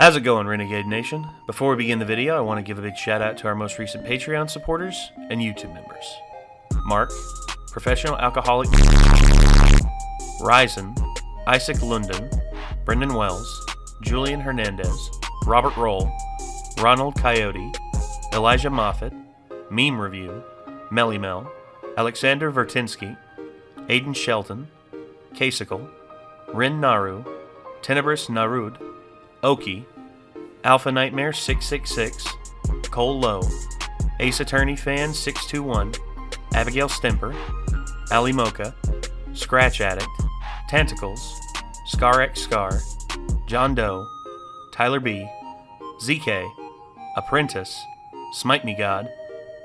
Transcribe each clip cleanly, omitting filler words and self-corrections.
How's it going, Renegade Nation? Before we begin the video, I want to give a big shout out to our most recent Patreon supporters and YouTube members. Mark, Professional Alcoholic, Ryzen, Isaac London, Brendan Wells, Julian Hernandez, Robert Roll, Ronald Coyote, Elijah Moffat, Meme Review, Melly Mel, Alexander Vertinsky, Aiden Shelton, Kasicle, Rin Naru, Tenebris Narud, Oki, Alpha Nightmare 666, Cole Lowe, Ace Attorney Fan 621, Abigail Stemper, Ali Mocha, Scratch Addict, Tentacles, Scar X Scar, John Doe, Tyler B, ZK, Apprentice, Smite Me God,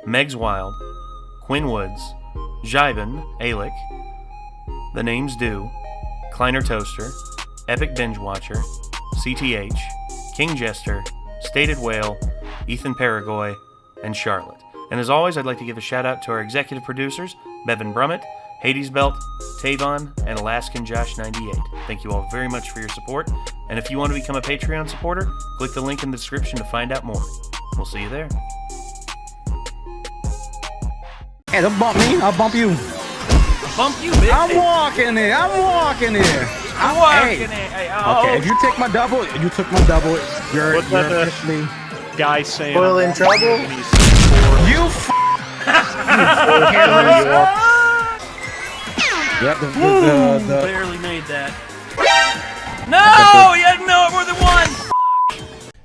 Megs Wild, Quinn Woods, Jibin, Alec, The Names Do, Kleiner Toaster, Epic Binge Watcher, CTH, King Jester, Stated Whale, Ethan Paragoy, and Charlotte. And as always, I'd like to give a shout out to our executive producers, Bevan Brummett, Hades Belt, Tavon, and Alaskan Josh 98. Thank you all very much for your support. And if you want to become a Patreon supporter, click the link in the description to find out more. We'll see you there. Hey, don't bump me, I'll bump you. Bump you, bitch. I'm walking here. Hey, oh. Okay, if you take my double, you took my double. You're officially guy saying Oil in trouble? you Yep, the barely made that. No, you had to know it more than one.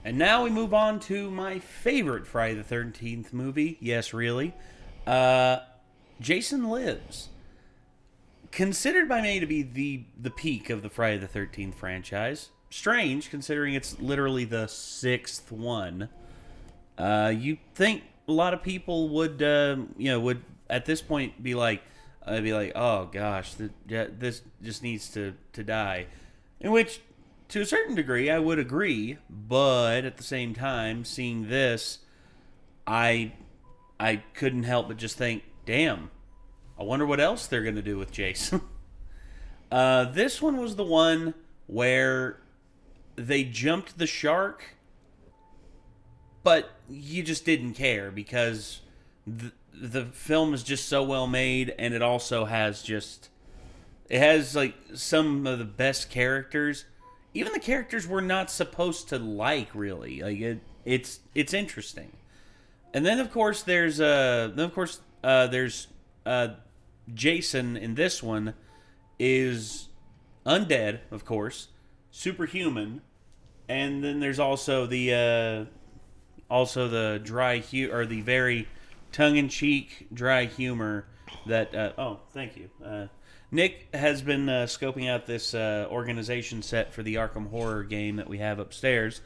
And now we move on to my favorite Friday the 13th movie. Yes, really. Jason Lives. Considered by many to be the peak of the Friday the 13th franchise. Strange, considering it's literally the 6th one. You think a lot of people would at this point be like, oh gosh, this just needs to die. In which, to a certain degree, I would agree. But at the same time, seeing this, I couldn't help but just think, damn. I wonder what else they're going to do with Jason. This one was the one where they jumped the shark, but you just didn't care because the film is just so well made, and it also has like some of the best characters. Even the characters we're not supposed to like, really. Like it's interesting. And then of course there's Jason in this one is undead, of course, superhuman, and then there's also the the very tongue-in-cheek dry humor that thank you. Nick has been scoping out this organization set for the Arkham Horror game that we have upstairs,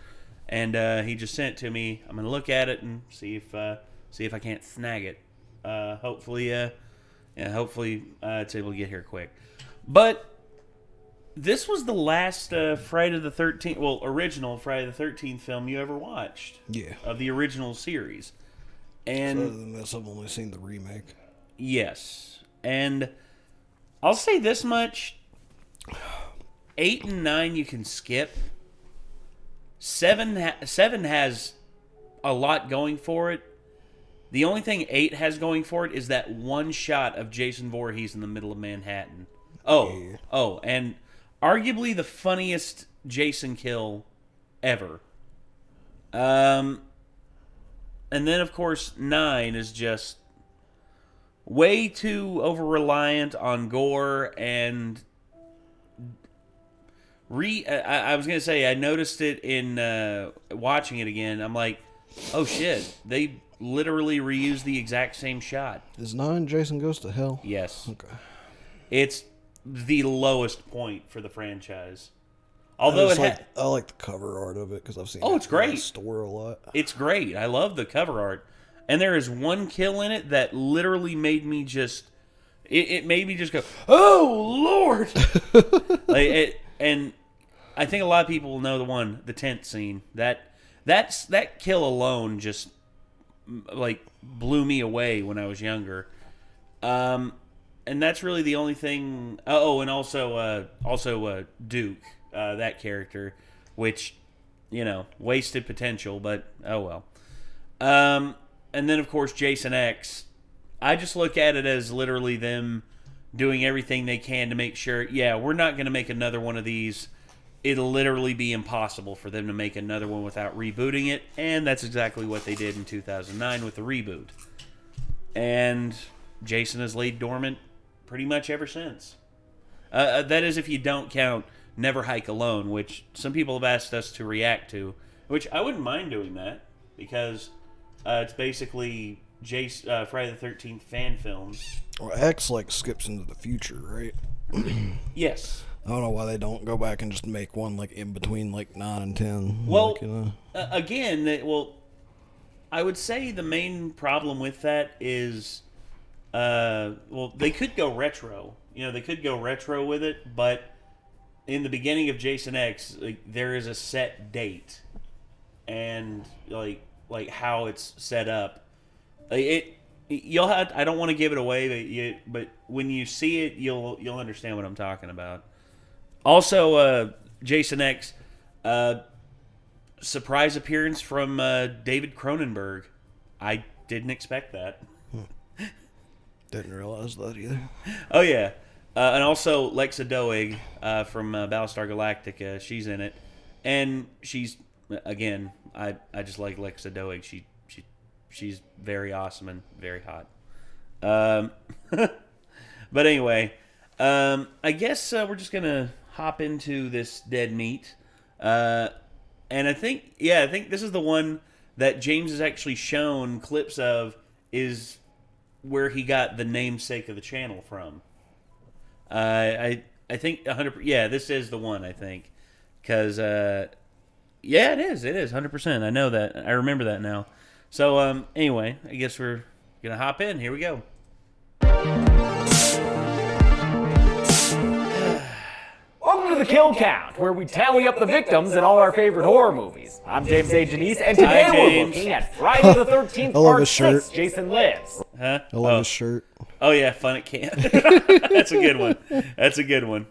and he just sent it to me. I'm gonna look at it and see if I can't snag it. Hopefully it's able to get here quick. But this was the last Friday the 13th, original Friday the 13th film you ever watched. Yeah. Of the original series. And other than this, I've only seen the remake. Yes. And I'll say this much. 8 and 9 you can skip. 7 has a lot going for it. The only thing 8 has going for it is that one shot of Jason Voorhees in the middle of Manhattan. And arguably the funniest Jason kill ever. And then, of course, 9 is just way too over-reliant on gore and... I was going to say, I noticed it in watching it again. I'm like, oh shit, they literally reuse the exact same shot. Is 9 Jason Goes to Hell? Yes. Okay. It's the lowest point for the franchise. Although I like the cover art of it because I've seen it's great. In the store a lot. It's great. I love the cover art. And there is one kill in it that literally made me just... It made me just go, oh, Lord! And I think a lot of people will know the tent scene. That kill alone just blew me away when I was younger. And that's really the only thing. And also Duke, that character, which wasted potential, but oh well. And then, of course, Jason X. I just look at it as literally them doing everything they can to make sure, we're not going to make another one of these. It'll literally be impossible for them to make another one without rebooting it, and that's exactly what they did in 2009 with the reboot. And Jason has laid dormant pretty much ever since. That is if you don't count Never Hike Alone, which some people have asked us to react to, which I wouldn't mind doing that, because it's basically Friday the 13th fan films. Well, X skips into the future, right? Yes. I don't know why they don't go back and just make one in between 9 and 10. Well, again, I would say the main problem with that is, they could go retro. They could go retro with it, but in the beginning of Jason X, there is a set date, and how it's set up. You'll have. I don't want to give it away, but when you see it, you'll understand what I'm talking about. Also, Jason X, surprise appearance from David Cronenberg. I didn't expect that. Didn't realize that either. Oh yeah, and also Lexa Doig from Battlestar Galactica. She's in it, and she's again. I just like Lexa Doig. She's very awesome and very hot. But anyway, I guess we're just gonna hop into this dead meat, and I think this is the one that James has actually shown clips of, is where he got the namesake of the channel from. I think 100%. Yeah, this is the one, I think, because it is 100%. I know that. I remember that now. So anyway, I guess we're gonna hop in. Here we go. Welcome to the Kill Count, where we tally up the victims in all our favorite horror movies. I'm James A. Janice, and today Hi, we're James. looking at Friday the 13th, I love Part his shirt. 6, Jason Lives. Huh? I love his shirt. Oh yeah, fun at camp. That's a good one. That's a good one.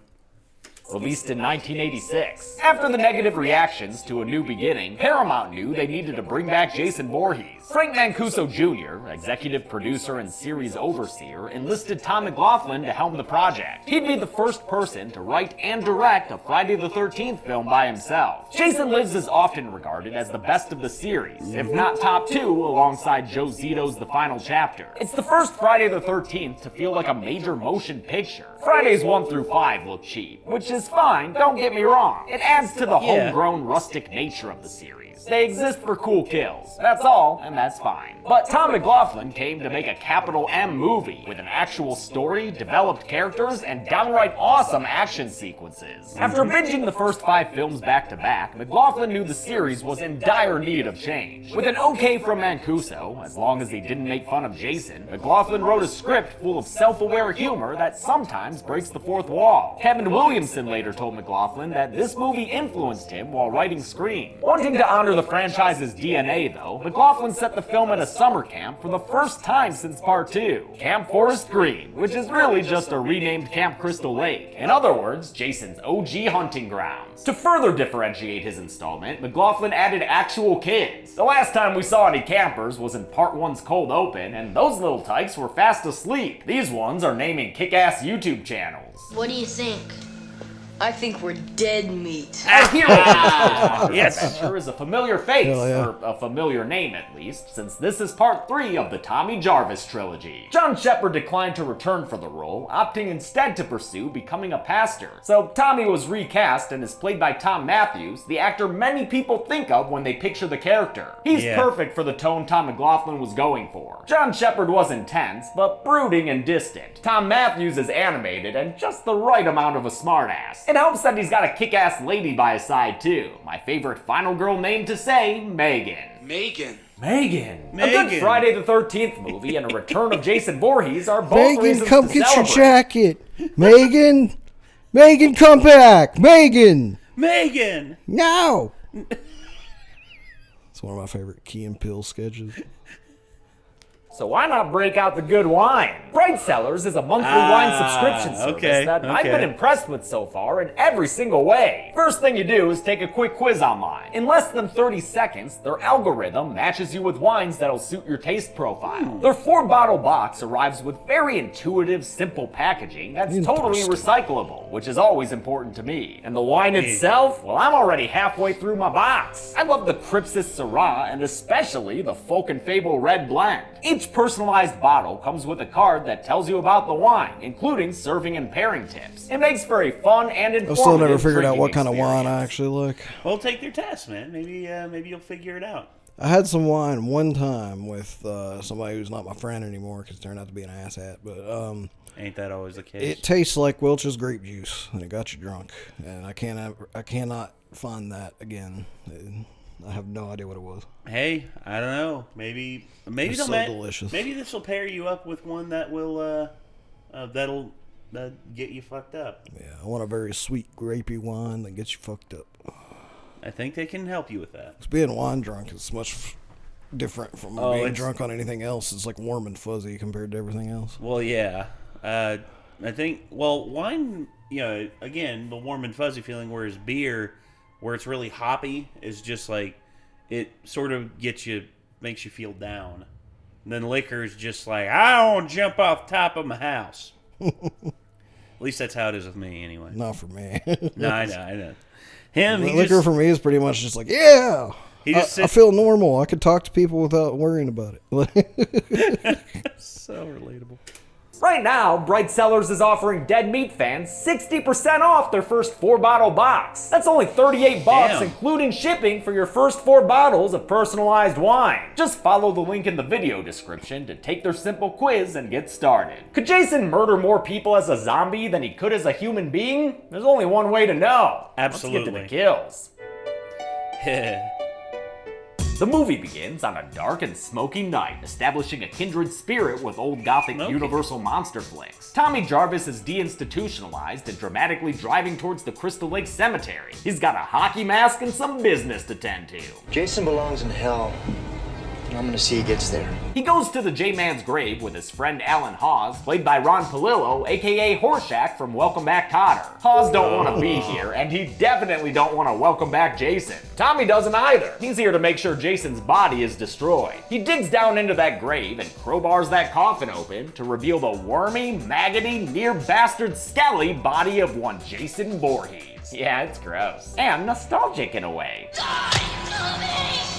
Released in 1986. After the negative reactions to A New Beginning, Paramount knew they needed to bring back Jason Voorhees. Frank Mancuso Jr., executive producer and series overseer, enlisted Tom McLaughlin to helm the project. He'd be the first person to write and direct a Friday the 13th film by himself. Jason Lives is often regarded as the best of the series, if not top 2, alongside Joe Zito's The Final Chapter. It's the first Friday the 13th to feel like a major motion picture. Fridays 1 through 5 look cheap, which is fine, don't get me wrong. It adds to the homegrown rustic nature of the series. They exist for cool kills. That's all, and that's fine. But Tom McLaughlin came to make a capital M movie with an actual story, developed characters, and downright awesome action sequences. After binging the first 5 films back to back, McLaughlin knew the series was in dire need of change. With an okay from Mancuso, as long as he didn't make fun of Jason, McLaughlin wrote a script full of self-aware humor that sometimes breaks the fourth wall. Kevin Williamson later told McLaughlin that this movie influenced him while writing Scream. Wanting to honor the franchise's DNA, though, McLaughlin set the film at a summer camp for the first time since Part 2, Camp Forest Green, which is really just a renamed Camp Crystal Lake. In other words, Jason's OG hunting grounds. To further differentiate his installment, McLaughlin added actual kids. The last time we saw any campers was in Part 1's cold open, and those little tykes were fast asleep. These ones are naming kick-ass YouTube channels. What do you think? I think we're dead meat. Our hero Yes. adventure is a familiar face, Hell yeah. or a familiar name at least, since this is part 3 of the Tommy Jarvis trilogy. John Shepard declined to return for the role, opting instead to pursue becoming a pastor. So Tommy was recast and is played by Tom Matthews, the actor many people think of when they picture the character. He's perfect for the tone Tom McLaughlin was going for. John Shepard was intense, but brooding and distant. Tom Matthews is animated and just the right amount of a smartass. It helps that he's got a kick-ass lady by his side too. My favorite final girl name to say, Megan. Megan. A good Friday the 13th movie and a return of Jason Voorhees are both Megan, reasons come to get celebrate. your jacket. Megan. Megan, come back. Megan. No. It's one of my favorite Key and Peele sketches. So why not break out the good wine? Bright Cellars is a monthly wine subscription service that I've been impressed with so far in every single way. First thing you do is take a quick quiz online. In less than 30 seconds, their algorithm matches you with wines that'll suit your taste profile. Their 4-bottle box arrives with very intuitive, simple packaging that's totally recyclable, which is always important to me. And the wine itself, well, I'm already halfway through my box. I love the Crypsis Syrah and especially the Folk and Fable Red Blend. Each personalized bottle comes with a card that tells you about the wine, including serving and pairing tips. It makes for a fun and informative I've still never figured out what kind experience. of wine I actually like. Well, take your test, man. Maybe you'll figure it out. I had some wine one time with somebody who's not my friend anymore because it turned out to be an asshat, but Ain't that always the case? it tastes like Welch's grape juice, and it got you drunk. And I cannot find that again. I have no idea what it was. Hey, I don't know. Maybe It's they'll so delicious. Maybe this will pair you up with one that will that'll get you fucked up. Yeah, I want a very sweet, grapey wine that gets you fucked up. I think they can help you with that. 'Cause being wine drunk is much different from being drunk on anything else. It's like warm and fuzzy compared to everything else. Well, yeah. I think, wine, again, the warm and fuzzy feeling, whereas beer, where it's really hoppy, is just like, it sort of makes you feel down. And then liquor is just like, I want to jump off top of my house. At least that's how it is with me, anyway. Not for me. No, I know. Liquor for me is pretty much just like, yeah, I feel normal. I could talk to people without worrying about it. So relatable. Right now, Bright Cellars is offering Dead Meat fans 60% off their first 4-bottle box. That's only $38, Damn. including shipping for your first 4 bottles of personalized wine. Just follow the link in the video description to take their simple quiz and get started. Could Jason murder more people as a zombie than he could as a human being? There's only one way to know. Absolutely. Let's get to the kills. The movie begins on a dark and smoky night, establishing a kindred spirit with old gothic Universal monster flicks. Tommy Jarvis is deinstitutionalized and dramatically driving towards the Crystal Lake Cemetery. He's got a hockey mask and some business to tend to. Jason belongs in hell. I'm gonna see he gets there. He goes to the J-Man's grave with his friend Alan Hawes, played by Ron Palillo, aka Horshack from Welcome Back Kotter. Hawes don't want to be here, and he definitely don't want to welcome back Jason. Tommy doesn't either. He's here to make sure Jason's body is destroyed. He digs down into that grave and crowbars that coffin open to reveal the wormy, maggoty, near-bastard skelly body of one Jason Voorhees. Yeah, it's gross. And nostalgic in a way.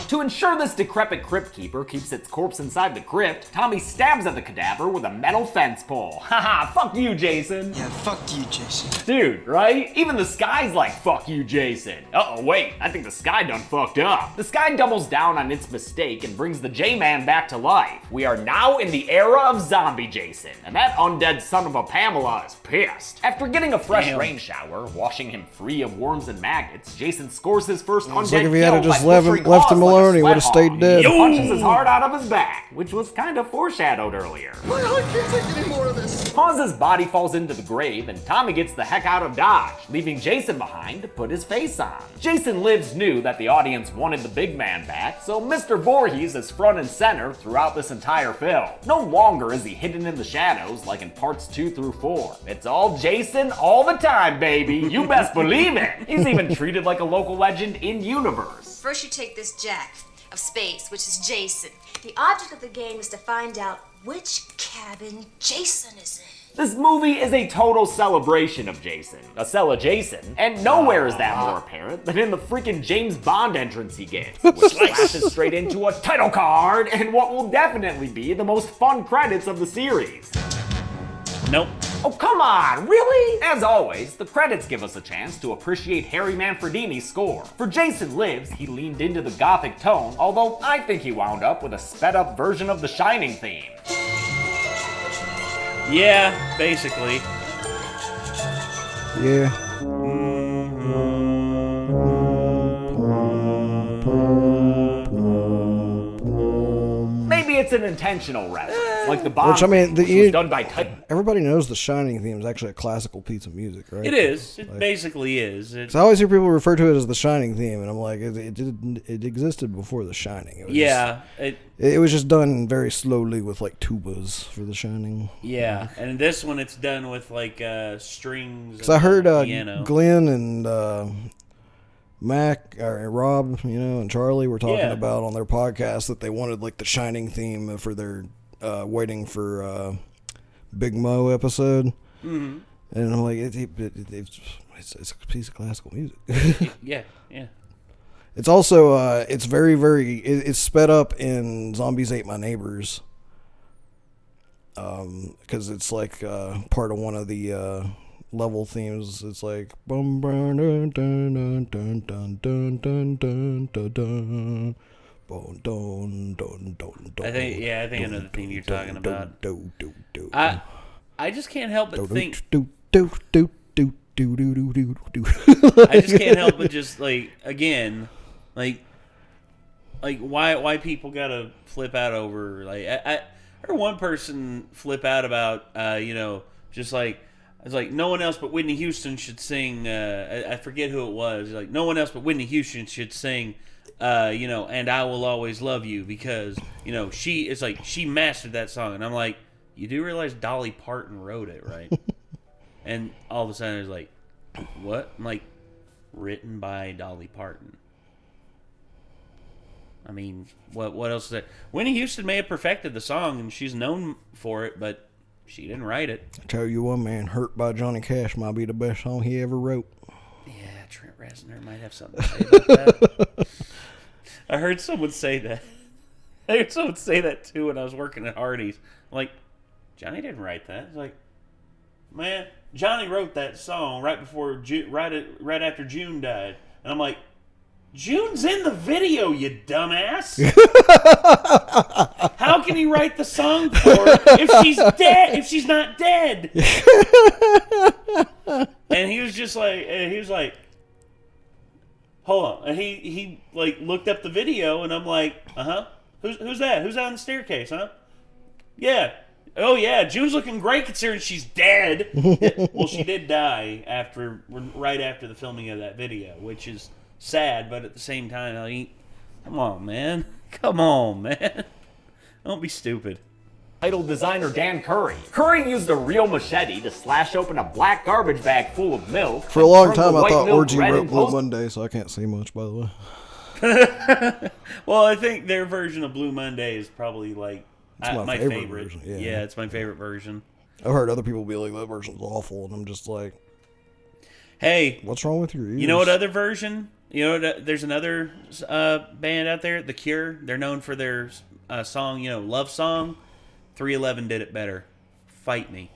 To ensure this decrepit crypt keeper keeps its corpse inside the crypt, Tommy stabs at the cadaver with a metal fence pole. Haha, fuck you, Jason. Yeah, fuck you, Jason. Dude, right? Even the Sky's like, fuck you, Jason. Uh-oh, wait, I think the Sky done fucked up. The Sky doubles down on its mistake and brings the J-Man back to life. We are now in the era of zombie Jason, and that undead son of a Pamela is pissed. After getting a fresh rain shower, washing him free of worms and maggots, Jason scores his first undead It's like if he kill had just by left butchering him Hawes alone, like he a would have sweat stayed hog. dead. He punches his heart out of his back, which was kind of foreshadowed earlier. I can't take any more of this. Hawes' body falls into the grave, and Tommy gets the heck out of Dodge, leaving Jason behind to put his face on. Jason Lives knew that the audience wanted the big man back, so Mr. Voorhees is front and center throughout this entire film. No longer is he hidden in the shadows like in parts 2 through 4. It's all Jason all the time, baby. You best believe it. He's even treated like a local legend in universe. First you take this jack of space, which is Jason. The object of the game is to find out which cabin Jason is in. This movie is a total celebration of Jason, a cella-Jason, and nowhere is that more apparent than in the freaking James Bond entrance he gets, which flashes straight into a title card and what will definitely be the most fun credits of the series. Nope. Oh, come on, really? As always, the credits give us a chance to appreciate Harry Manfredini's score. For Jason Lives, he leaned into the gothic tone, although I think he wound up with a sped-up version of the Shining theme. Yeah, basically. Yeah. Maybe it's an intentional reference, like the bomb, Which, I mean, which was done by Titan. Everybody knows The Shining theme is actually a classical piece of music, right? It is. It basically is. I always hear people refer to it as The Shining theme, and I'm like, it existed before The Shining. It was it was just done very slowly with like tubas for The Shining. Yeah, and in this one it's done with like strings. Because I heard piano. Glenn and Mac or Rob, and Charlie were talking about on their podcast that they wanted like the Shining theme for their waiting for Big Mo episode. Mm-hmm. And I'm like, it's a piece of classical music. yeah. It's also it's very, very it's sped up in Zombies Ate My Neighbors. Because it's like part of one of the level themes. It's like bum dun dun dun dun dun dun dun dun dun dun. I think I know the theme you're talking about. I just can't help but think. I just can't help but just like again, like why people gotta flip out over like I heard one person flip out about just like it's like no one else but Whitney Houston should sing. I forget who it was. Like no one else but Whitney Houston should sing. And I Will Always Love You because she mastered that song, and I'm like, you do realize Dolly Parton wrote it, right? And all of a sudden it's like, what? I'm like, written by Dolly Parton. I mean, what else is there? Whitney Houston may have perfected the song, and she's known for it, but she didn't write it. I tell you what, man, Hurt by Johnny Cash might be the best song he ever wrote. Yeah, Trent Reznor might have something to say about that. I heard someone say that. I heard someone say that, too, when I was working at Hardee's. Like, Johnny didn't write that. It's like, man, Johnny wrote that song right before, right after June died. And I'm like, June's in the video, you dumbass. How can he write the song for her if she's dead? If she's not dead? And he was like, hold on. And he like looked up the video, and I'm like, who's that? Who's that on the staircase? Huh? Yeah. Oh yeah, June's looking great considering she's dead. Well, she did die right after the filming of that video, which is sad, but at the same time, like, come on, man. Don't be stupid. Title designer Dan Curry. Curry used a real machete to slash open a black garbage bag full of milk. For a long time, I thought Orgy wrote Blue Monday, so I can't say much, by the way. Well, I think their version of Blue Monday is probably like my favorite version. Yeah, it's my favorite version. I've heard other people be like, that version's awful, and I'm just like, hey, what's wrong with your ears? You know what other version? There's another band out there, The Cure. They're known for their song, Love Song. 311 did it better. Fight me.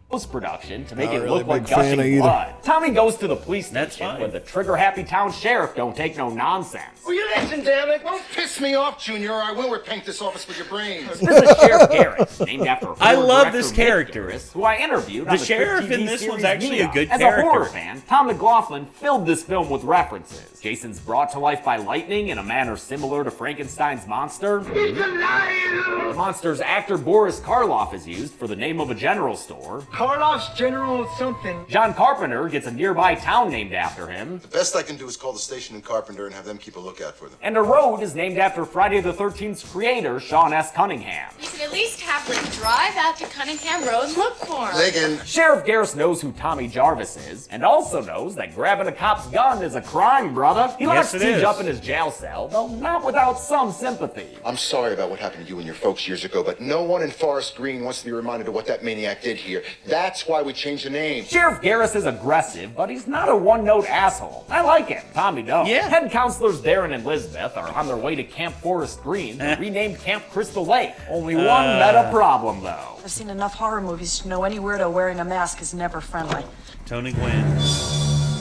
Post-production to make Not it really look like big fan gushing of blood. Tommy goes to the police That's station fine. where the trigger-happy town sheriff don't take no nonsense. Will you listen, damn it? Don't piss me off, Junior, or I will repaint this office with your brains. This is Sheriff Garrett, named after horror I love director this Mick character. Garris, who I interviewed The on the sheriff Trip TV in this one's series actually a Neo. good As character. a horror fan, Tom McLaughlin filled this film with references. Jason's brought to life by lightning in a manner similar to Frankenstein's monster. He's alive! The monster's actor Boris Karloff is used for the name of a general store. Karloff's General something. John Carpenter gets a nearby town named after him. The best I can do is call the station in Carpenter and have them keep a lookout for them. And a road is named after Friday the 13th's creator, Sean S. Cunningham. You can at least have her drive out to Cunningham Road and look for him. Ligon. Sheriff Garris knows who Tommy Jarvis is, and also knows that grabbing a cop's gun is a crime, brother. He locks it Siege is. up in his jail cell, though not without some sympathy. I'm sorry about what happened to you and your folks years ago, but no one in Forest Green wants to be reminded of what that maniac did here. That's why we changed the name. Sheriff Garris is aggressive, but he's not a one-note asshole. I like him. Tommy don't. Yeah. Head counselors Darren and Lisbeth are on their way to Camp Forest Green, renamed Camp Crystal Lake. Only one meta problem, though. I've seen enough horror movies to know any weirdo wearing a mask is never friendly. Tony Gwynn.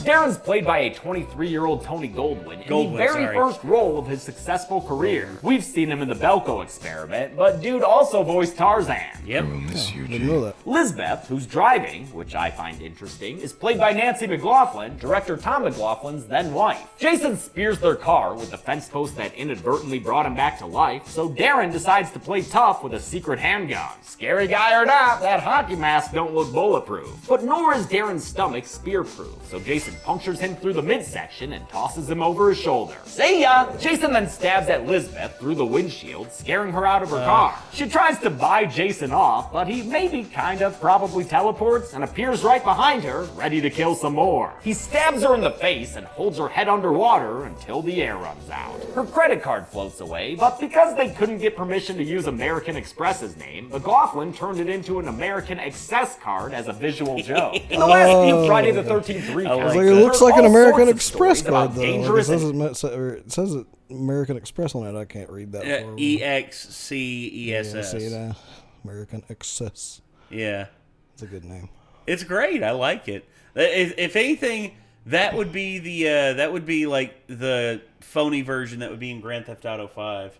Derryn's played by a 23-year-old Tony Goldwyn in the very first role of his successful career. We've seen him in the Belko Experiment, but dude also voiced Tarzan. Yep. Didn't know that. Lizbeth, who's driving, which I find interesting, is played by Nancy McLaughlin, director Tom McLaughlin's then wife. Jason spears their car with the fence post that inadvertently brought him back to life, so Derryn decides to play tough with a secret handgun. Scary guy or not, that hockey mask don't look bulletproof. But nor is Derryn's stomach spear-proof, so Jason punctures him through the midsection and tosses him over his shoulder. See ya! Jason then stabs at Lizbeth through the windshield, scaring her out of her car. She tries to buy Jason off, but he maybe kind of probably teleports and appears right behind her, ready to kill some more. He stabs her in the face and holds her head underwater until the air runs out. Her credit card floats away, but because they couldn't get permission to use American Express's name, McLaughlin turned it into an American Excess card as a visual joke. In the last few Friday the 13th recounts, it looks like an American Express card, card, though. It says American Express on it. I can't read that. EXCESS. Yeah, see that? American Excess. Yeah. It's a good name. It's great. I like it. If anything, that would be like the phony version that would be in Grand Theft Auto 5.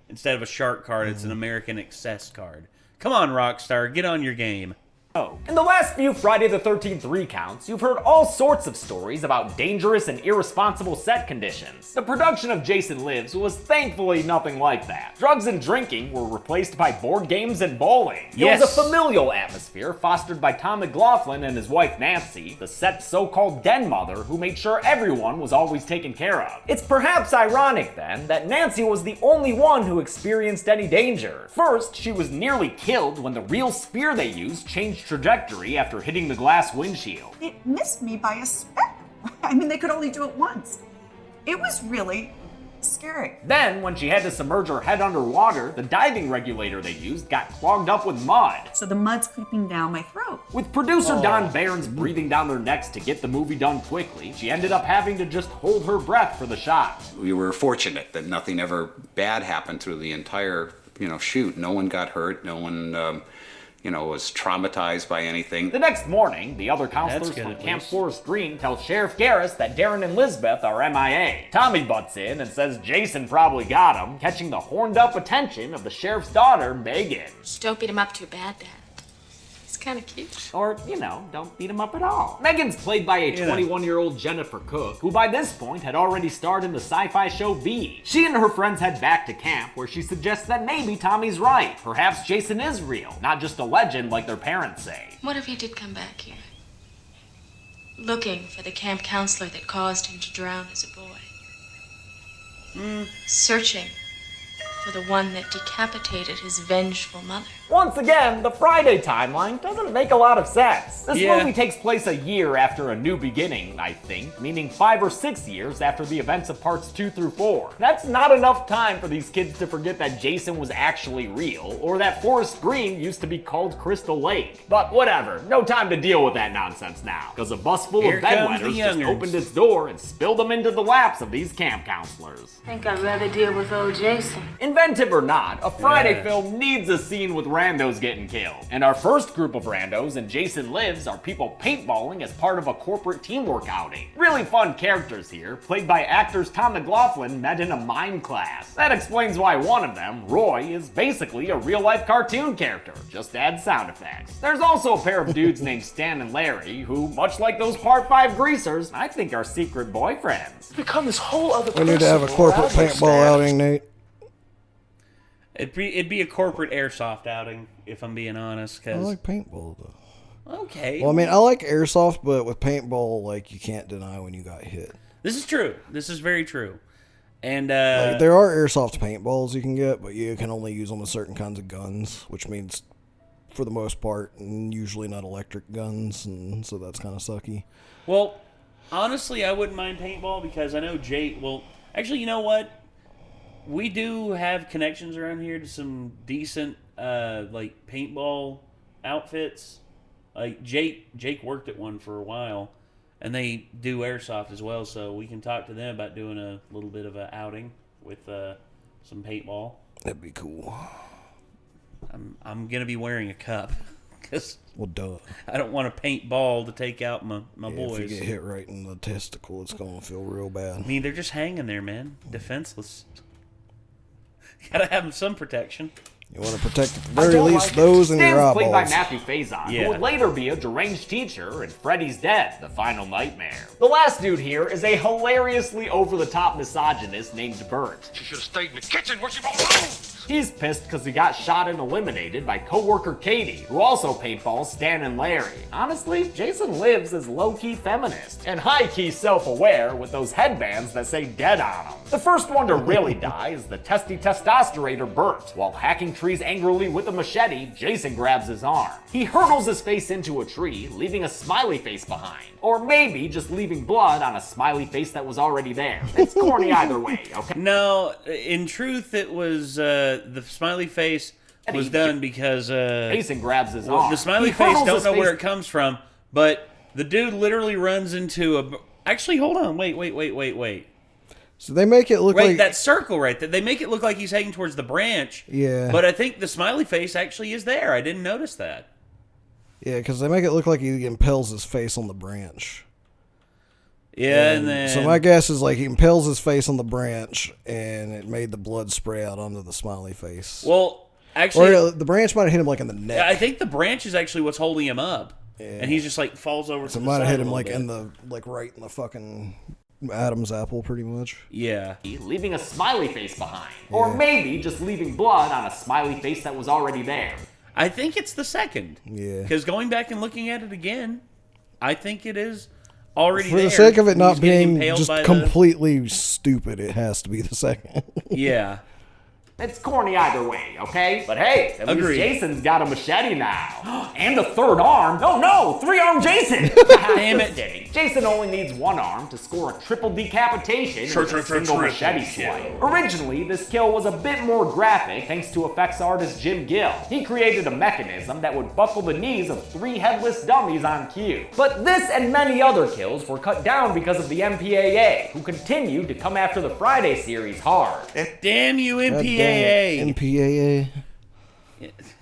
Instead of a shark card, it's an American Excess card. Come on, Rockstar, get on your game. In the last few Friday the 13th recounts, you've heard all sorts of stories about dangerous and irresponsible set conditions. The production of Jason Lives was thankfully nothing like that. Drugs and drinking were replaced by board games and bowling. It was a familial atmosphere fostered by Tom McLaughlin and his wife Nancy, the set's so-called den mother who made sure everyone was always taken care of. It's perhaps ironic then that Nancy was the only one who experienced any danger. First, she was nearly killed when the real spear they used changed trajectory after hitting the glass windshield. It missed me by a speck. I mean, they could only do it once. It was really scary. Then, when she had to submerge her head underwater, the diving regulator they used got clogged up with mud. So the mud's creeping down my throat. With producer Don Barron's breathing down their necks to get the movie done quickly, she ended up having to just hold her breath for the shot. We were fortunate that nothing ever bad happened through the entire, shoot. No one got hurt. No one, was traumatized by anything. The next morning, the other counselors from Camp Forest Green tell Sheriff Garris that Derryn and Lizbeth are MIA. Tommy butts in and says Jason probably got him, catching the horned-up attention of the sheriff's daughter, Megan. Don't beat him up too bad, Dad. He's kind of cute. Or, don't beat him up at all. Megan's played by a 21-year-old Jennifer Cook, who by this point had already starred in the sci-fi show V. She and her friends head back to camp, where she suggests that maybe Tommy's right. Perhaps Jason is real, not just a legend like their parents say. What if he did come back here? Looking for the camp counselor that caused him to drown as a boy. Searching for the one that decapitated his vengeful mother. Once again, the Friday timeline doesn't make a lot of sense. This movie takes place a year after A New Beginning, I think, meaning 5 or 6 years after the events of parts 2 through 4. That's not enough time for these kids to forget that Jason was actually real, or that Forest Green used to be called Crystal Lake. But whatever, no time to deal with that nonsense now, because a bus full of bedwetters just opened its door and spilled them into the laps of these camp counselors. I think I'd rather deal with old Jason. Inventive or not, a Friday film needs a scene with randos getting killed. And our first group of randos in Jason Lives are people paintballing as part of a corporate teamwork outing. Really fun characters here, played by actors Tom McLaughlin met in a mime class. That explains why one of them, Roy, is basically a real-life cartoon character, just add sound effects. There's also a pair of dudes named Stan and Larry, who, much like those Part 5 greasers, I think are secret boyfriends. It's become this whole other We need to have a corporate paintball outing, Nate. It'd be a corporate airsoft outing, if I'm being honest. I like paintball, though. Okay. Well, I mean, I like airsoft, but with paintball, like, you can't deny when you got hit. This is true. This is very true. And like, there are airsoft paintballs you can get, but you can only use them with certain kinds of guns, which means, for the most part, usually not electric guns, and so that's kind of sucky. Well, honestly, I wouldn't mind paintball because I know Jake. Well, actually, you know what? We do have connections around here to some decent, like, paintball outfits. Like, Jake worked at one for a while, and they do airsoft as well, so we can talk to them about doing a little bit of an outing with some paintball. That'd be cool. I'm going to be wearing a cup. Because well, duh. I don't want to paint ball to take out my boys. If you get hit right in the testicle, it's going to feel real bad. I mean, they're just hanging there, man. Defenseless. Gotta have them some protection. You want to protect, at the very least, those in your eyeballs. Played by Matthew Faison, who would later be a deranged teacher in Freddy's Dead, The Final Nightmare. The last dude here is a hilariously over-the-top misogynist named Burt. She should have stayed in the kitchen where she belongs. He's pissed because he got shot and eliminated by co-worker Katie, who also paintballs Stan and Larry. Honestly, Jason lives as low-key feminist and high-key self-aware with those headbands that say dead on them. The first one to really die is the testy testosteronator Burt. While hacking trees angrily with a machete, Jason grabs his arm. He hurtles his face into a tree, leaving a smiley face behind. Or maybe just leaving blood on a smiley face that was already there. It's corny either way, okay? No, in truth, it was the smiley face was done because Jason grabs his arm. The smiley face don't know where it comes from, but the dude literally runs into a. Actually, hold on, wait. So they make it look like that circle right there. They make it look like he's heading towards the branch. Yeah. But I think the smiley face actually is there. I didn't notice that. Yeah, because they make it look like he impales his face on the branch. Yeah, and then... So my guess is like he impales his face on the branch, and it made the blood spray out onto the smiley face. Well, actually... Or the branch might have hit him like in the neck. Yeah, I think the branch is actually what's holding him up. Yeah. And he's just like falls over to the side. So it might have hit him like in the, like right in the fucking Adam's apple, pretty much. Yeah. Leaving a smiley face behind. Yeah. Or maybe just leaving blood on a smiley face that was already there. I think it's the second. Yeah. Because going back and looking at it again, I think it is already For there. the sake of it not being just completely stupid, it has to be the second. Yeah. It's corny either way, okay? But hey, at least Jason's got a machete now. And a third arm. Oh no, 3-arm Jason! Damn it. Jason only needs one arm to score a triple decapitation with a single machete swipe. Originally, this kill was a bit more graphic thanks to effects artist Jim Gill. He created a mechanism that would buckle the knees of 3 headless dummies on cue. But this and many other kills were cut down because of the MPAA, who continued to come after the Friday series hard. Damn you, MPAA! MPAA.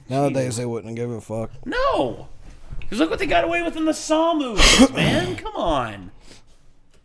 Nowadays they wouldn't give a fuck. No! Because look what they got away with in the Saw movies, man. Come on.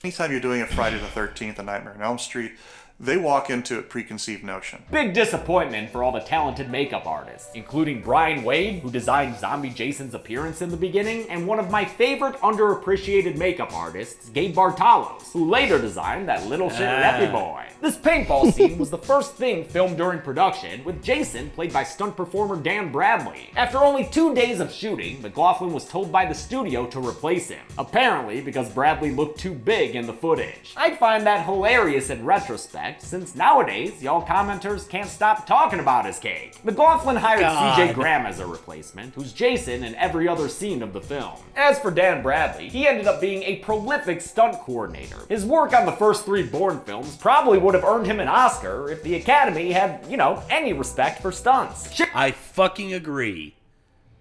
Anytime you're doing a Friday the 13th, A Nightmare on Elm Street, they walk into a preconceived notion. Big disappointment for all the talented makeup artists, including Brian Wade, who designed Zombie Jason's appearance in the beginning, and one of my favorite underappreciated makeup artists, Gabe Bartalos, who later designed that little shit Reppy boy. This paintball scene was the first thing filmed during production, with Jason played by stunt performer Dan Bradley. After only 2 days of shooting, McLaughlin was told by the studio to replace him, apparently because Bradley looked too big in the footage. I find that hilarious in retrospect, since nowadays, y'all commenters can't stop talking about his cake. McLaughlin hired CJ Graham as a replacement, who's Jason in every other scene of the film. As for Dan Bradley, he ended up being a prolific stunt coordinator. His work on the first 3 Bourne films probably would have earned him an Oscar if the Academy had, any respect for stunts. I fucking agree.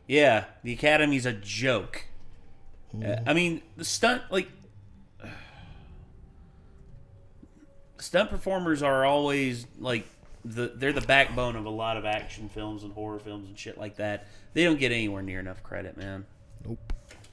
Yeah, the Academy's a joke. I mean, the stunt performers are always they're the backbone of a lot of action films and horror films and shit like that. They don't get anywhere near enough credit, man. Nope.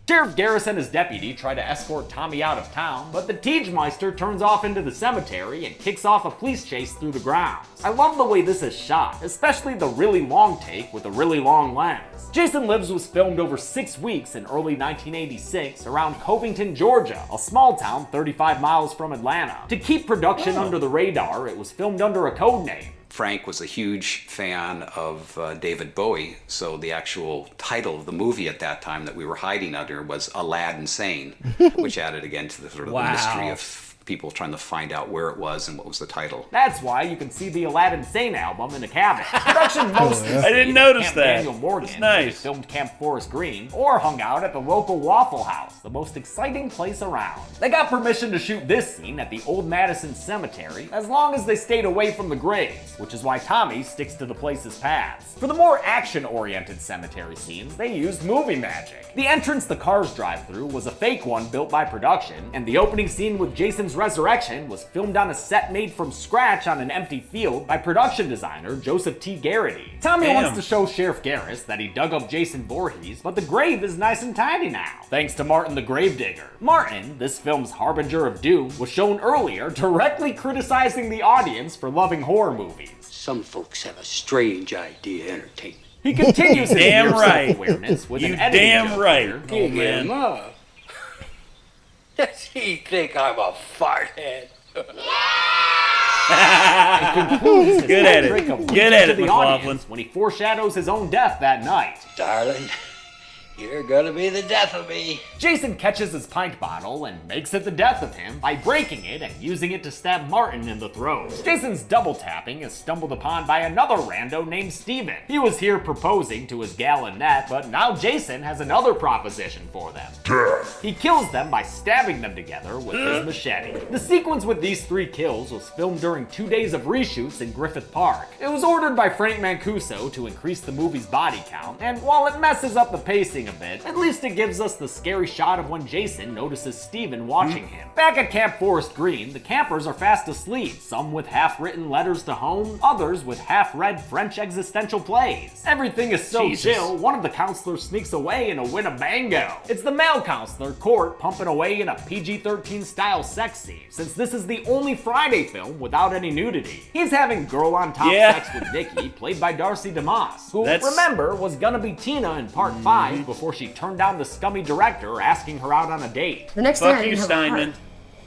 Sheriff Garris and his deputy try to escort Tommy out of town, but the Tiegemeister turns off into the cemetery and kicks off a police chase through the grounds. I love the way this is shot, especially the really long take with a really long lens. Jason Lives was filmed over 6 weeks in early 1986 around Covington, Georgia, a small town 35 miles from Atlanta. To keep production under the radar, it was filmed under a code name. Frank was a huge fan of David Bowie, so the actual title of the movie at that time that we were hiding under was Aladdin Sane, which added again to the sort of the mystery of people trying to find out where it was and what was the title. That's why you can see the Aladdin Sane album in a cabin. Production mostly I didn't notice Camp that. Daniel Morgan, it's nice. who filmed Camp Forest Green, or hung out at the local Waffle House, the most exciting place around. They got permission to shoot this scene at the Old Madison Cemetery, as long as they stayed away from the graves, which is why Tommy sticks to the place's paths. For the more action-oriented cemetery scenes, they used movie magic. The entrance the cars drive through was a fake one built by production, and the opening scene with Jason's resurrection was filmed on a set made from scratch on an empty field by production designer Joseph T. Garrity. Tommy wants to show Sheriff Garris that he dug up Jason Voorhees, but the grave is nice and tidy now, thanks to Martin the Gravedigger. Martin, this film's harbinger of doom, was shown earlier directly criticizing the audience for loving horror movies. Some folks have a strange idea of entertainment. He continues his Damn right. self-awareness with You an editing damn joke right. here. Oh, man. Does he think I'm a fart head? It concludes his Good at it. trick of Good leaping at to it, the McLaughlin. audience when he foreshadows his own death that night. Darling, you're gonna be the death of me. Jason catches his pint bottle and makes it the death of him by breaking it and using it to stab Martin in the throat. Jason's double tapping is stumbled upon by another rando named Steven. He was here proposing to his gal Annette, but now Jason has another proposition for them. He kills them by stabbing them together with his machete. The sequence with these 3 kills was filmed during 2 days of reshoots in Griffith Park. It was ordered by Frank Mancuso to increase the movie's body count, and while it messes up the pacing a bit, at least it gives us the scary shot of when Jason notices Steven watching him. Back at Camp Forest Green, the campers are fast asleep, some with half-written letters to home, others with half-read French existential plays. Everything is so chill, one of the counselors sneaks away in a Winnebago. It's the male counselor, Court, pumping away in a PG-13 style sex scene, since this is the only Friday film without any nudity. He's having girl-on-top sex with Nikki, played by Darcy DeMoss, who, remember, was gonna be Tina in part 5 before she turned down the scummy director asking her out on a date. The next day I didn't have a heart,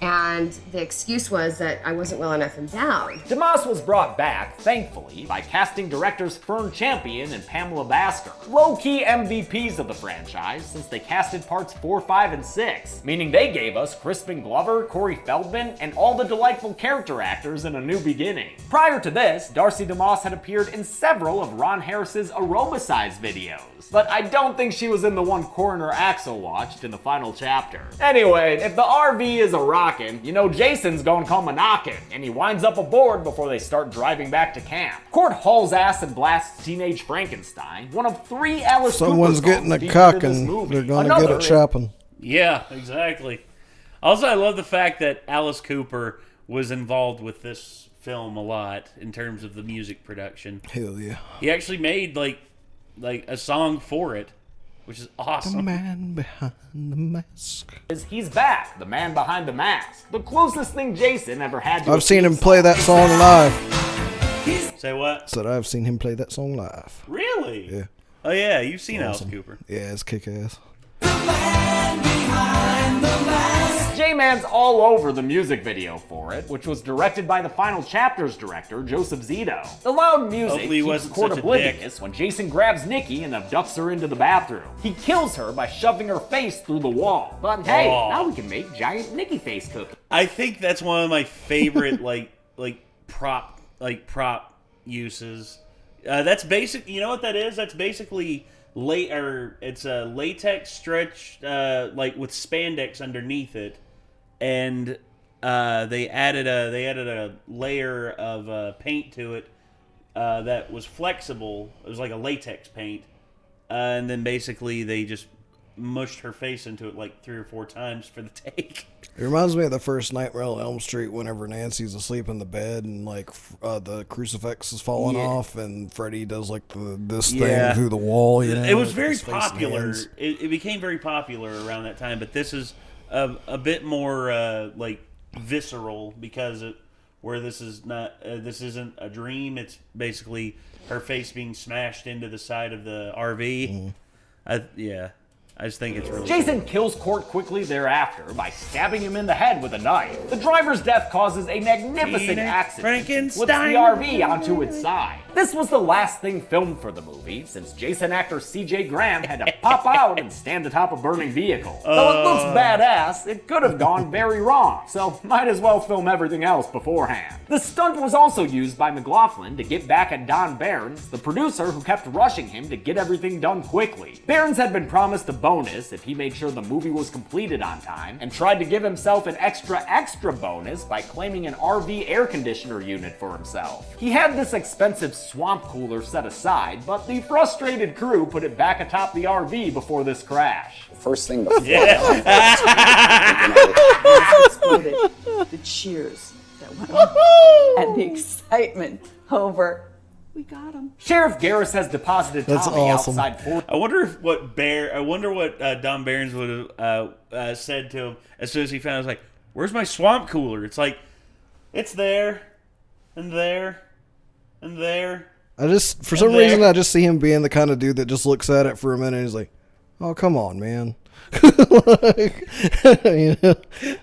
and the excuse was that I wasn't well enough and down. DeMoss was brought back, thankfully, by casting directors Fern Champion and Pamela Basker, low-key MVPs of the franchise since they casted parts 4, 5, and 6, meaning they gave us Crispin Glover, Corey Feldman, and all the delightful character actors in A New Beginning. Prior to this, Darcy DeMoss had appeared in several of Ron Harris's Aromasize videos, but I don't think she was in the one Coroner Axel watched in the final chapter. Anyway, if the RV is a rockin', you know Jason's gonna come a-knockin', and he winds up aboard before they start driving back to camp. Court hauls ass and blasts Teenage Frankenstein, one of 3 Alice Someone's Cooper getting a songs cock featured in and this movie. they're gonna Another get it is- chopping. Yeah, exactly. Also, I love the fact that Alice Cooper was involved with this film a lot in terms of the music production. Hell yeah. He actually made like a song for it, which is awesome. The man behind the mask. He's back, the man behind the mask. The closest thing Jason ever had to I've seen him play that song live. Say what? Said I've seen him play that song live. Really? Yeah. Oh yeah, you've seen Awesome. Alice Cooper. Yeah, it's kick-ass. J-Man's all over the music video for it, which was directed by the Final Chapters director, Joseph Zito. The loud music Hopefully he keeps wasn't Court such a oblivious when Jason grabs Nikki and abducts her into the bathroom. He kills her by shoving her face through the wall. But hey, now we can make giant Nikki face cookies. I think that's one of my favorite prop uses. That's basic. You know what that is? That's basically it's a latex stretch with spandex underneath it, and they added a layer of paint to it that was flexible. It was like a latex paint, and then basically they just mushed her face into it like 3 or 4 times for the take. It reminds me of the first Nightmare on Elm Street whenever Nancy's asleep in the bed and the crucifix is falling off and Freddy does this thing through the wall. You know, it was very popular. It became very popular around that time, but this is a bit more visceral because this isn't a dream. It's basically her face being smashed into the side of the RV. I just think it's really Jason cool. kills Court quickly thereafter by stabbing him in the head with a knife. The driver's death causes a magnificent accident and flips the RV onto its side. This was the last thing filmed for the movie, since Jason actor CJ Graham had to pop out and stand atop a burning vehicle. Though it looks badass, it could have gone very wrong, so might as well film everything else beforehand. The stunt was also used by McLaughlin to get back at Don Behrens, the producer who kept rushing him to get everything done quickly. Behrens had been promised a bonus if he made sure the movie was completed on time, and tried to give himself an extra bonus by claiming an RV air conditioner unit for himself. He had this expensive swamp cooler set aside, but the frustrated crew put it back atop the RV before this crash. First thing before Exploded. The cheers that went on and the excitement over. We got him. Sheriff Garris has deposited Tommy outside Fort. I wonder what Don Behrens would have said to him as soon as he found it. I was like, "Where's my swamp cooler?" It's like, it's there, and there, and there. For some reason, I just see him being the kind of dude that just looks at it for a minute and he's like, "Oh, come on, man." Like, I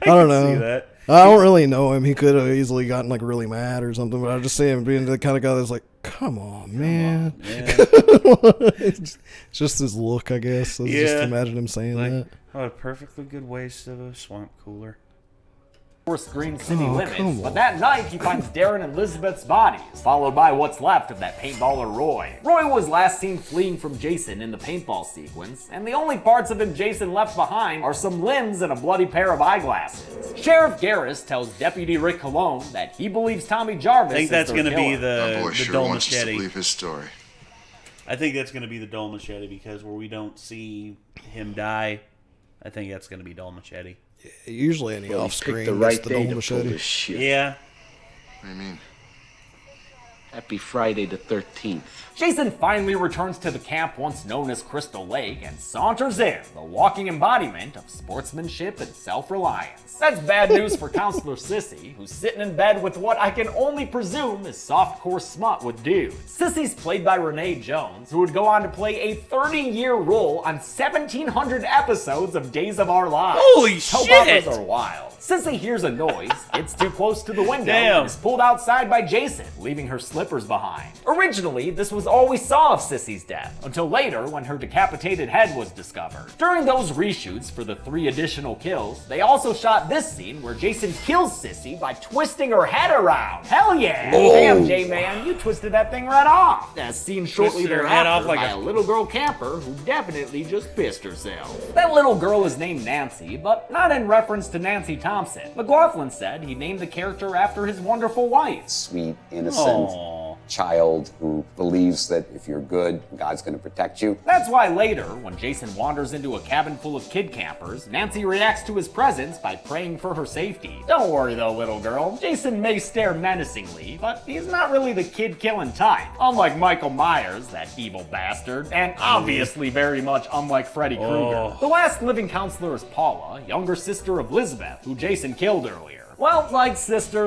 don't know. See that. I don't really know him. He could have easily gotten like really mad or something, but I just see him being the kind of guy that's like, "Come on, man." It's just his look, I guess. I just imagine him saying that. Oh, a perfectly good waste of a swamp cooler. Green city limits, but that night he finds Derryn and Elizabeth's bodies, followed by what's left of that paintballer Roy. Roy was last seen fleeing from Jason in the paintball sequence, and the only parts of him Jason left behind are some limbs and a bloody pair of eyeglasses. Sheriff Garris tells Deputy Rick Colon that he believes Tommy Jarvis I think that's going to be the dull wants us to machete. believe his story. I think that's going to be the dull machete because where we don't see him die, I think that's going to be dull machete. Usually any off-screen, the right that's the day dull to machete. pull this shit. Yeah. What do you mean? Happy Friday the 13th. Jason finally returns to the camp once known as Crystal Lake and saunters in, the walking embodiment of sportsmanship and self-reliance. That's bad news for Counselor Sissy, who's sitting in bed with what I can only presume is softcore smut with dudes. Sissy's played by Renee Jones, who would go on to play a 30-year role on 1,700 episodes of Days of Our Lives. Holy Soap shit! operas are wild. Sissy hears a noise, gets too close to the window, Damn. and is pulled outside by Jason, leaving her slippers behind. Originally, this was all we saw of Sissy's death, until later when her decapitated head was discovered. During those reshoots for the 3 additional kills, they also shot this scene where Jason kills Sissy by twisting her head around. Hell yeah! Whoa. Damn, J-Man, you twisted that thing right off. As seen shortly Twisted her head thereafter off like by a- a little girl camper who definitely just pissed herself. That little girl is named Nancy, but not in reference to Nancy Thompson. McLaughlin said he named the character after his wonderful wife. Sweet, innocent child who believes that if you're good, God's going to protect you. That's why later, when Jason wanders into a cabin full of kid campers, Nancy reacts to his presence by praying for her safety. Don't worry though, little girl. Jason may stare menacingly, but he's not really the kid-killing type. Unlike Michael Myers, that evil bastard, and obviously very much unlike Freddy Krueger. The last living counselor is Paula, younger sister of Elizabeth, who Jason killed earlier. Well, like sister,